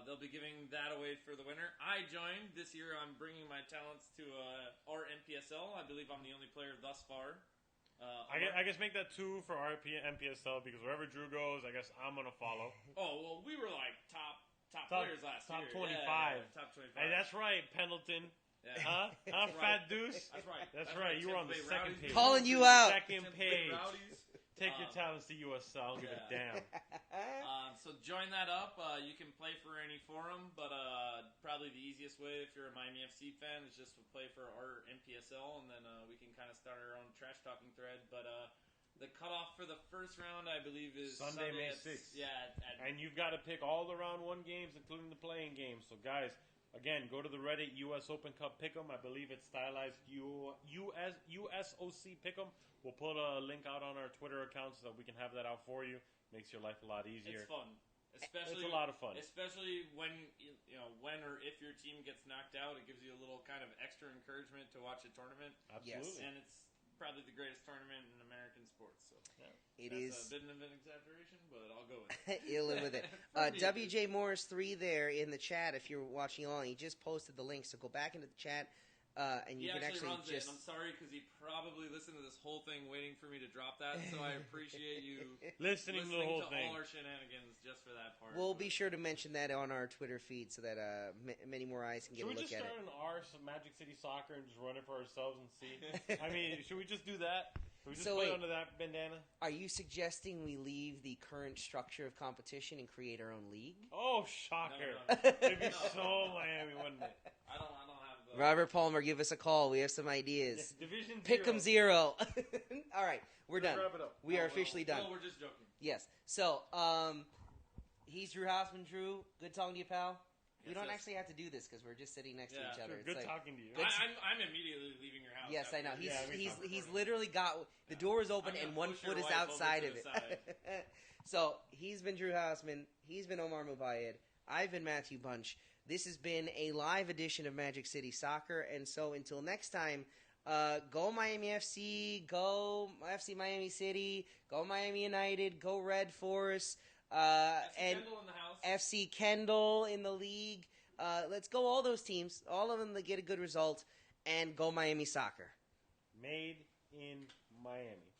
they'll be giving that away for the winner. I joined this year. I'm bringing my talents to our NPSL. I believe I'm the only player thus far. I guess make that 2 for our NPSL, because wherever Drew goes, I guess I'm going to follow. Oh, well, we were like top players last year. Top 25. Yeah, top 25. Hey, that's right, Pendleton. Yeah. Huh? Fat Deuce? That's right. That's right. You were on the second page. Calling you out. Second page. Take your talents to USL. I don't give a damn. So join that up. You can play for any forum, but probably the easiest way if you're a Miami FC fan is just to play for our NPSL, and then we can kind of start our own trash talking thread. But the cutoff for the first round, I believe, is Sunday May 6th. Yeah. And you've got to pick all the round 1 games, including the playing games. So, guys, again, go to the Reddit US Open Cup Pick'em. I believe it's stylized USOC Pick'em. We'll put a link out on our Twitter account so that we can have that out for you. Makes your life a lot easier. It's fun. Especially, it's a lot of fun. Especially when or if your team gets knocked out, it gives you a little kind of extra encouragement to watch a tournament. Absolutely. Yes. And it's probably the greatest tournament in American sports. So It that's is a bit of an exaggeration, but I'll go with it. You'll live with it. WJ Morris 3 there in the chat. If you're watching along, he just posted the link. So go back into the chat, and you can actually runs just. it, and I'm sorry because he probably listened to this whole thing waiting for me to drop that. So I appreciate you listening to the whole thing. All our shenanigans just for that part. We'll be sure to mention that on our Twitter feed so that many more eyes can get a look at it. Should we just start an R Magic City Soccer and just run it for ourselves and see? I mean, should we just do that? Should we just play under that bandana? Are you suggesting we leave the current structure of competition and create our own league? Oh, shocker. No. It'd be so Miami, wouldn't it? I don't have the... Robert Palmer, give us a call. We have some ideas. Yeah, Division Pick'em 0. All right, we're done. Wrap it up. We are officially done. No, we're just joking. Yes. So, he's Drew Hausman. Drew, good talking to you, pal. We don't actually have to do this because we're just sitting next to each other. Good talking to you. I'm immediately leaving your house. Yes, I know. He's literally got the door is open and one foot is outside of it. So he's been Drew Hausman. He's been Omar Mubayed. I've been Matthew Bunch. This has been a live edition of Magic City Soccer. And so until next time, go Miami FC, go FC Miami City, go Miami United, go Red Force. And Kendall in the house. FC Kendall in the league. Let's go all those teams, all of them that get a good result, and go Miami Soccer. Made in Miami.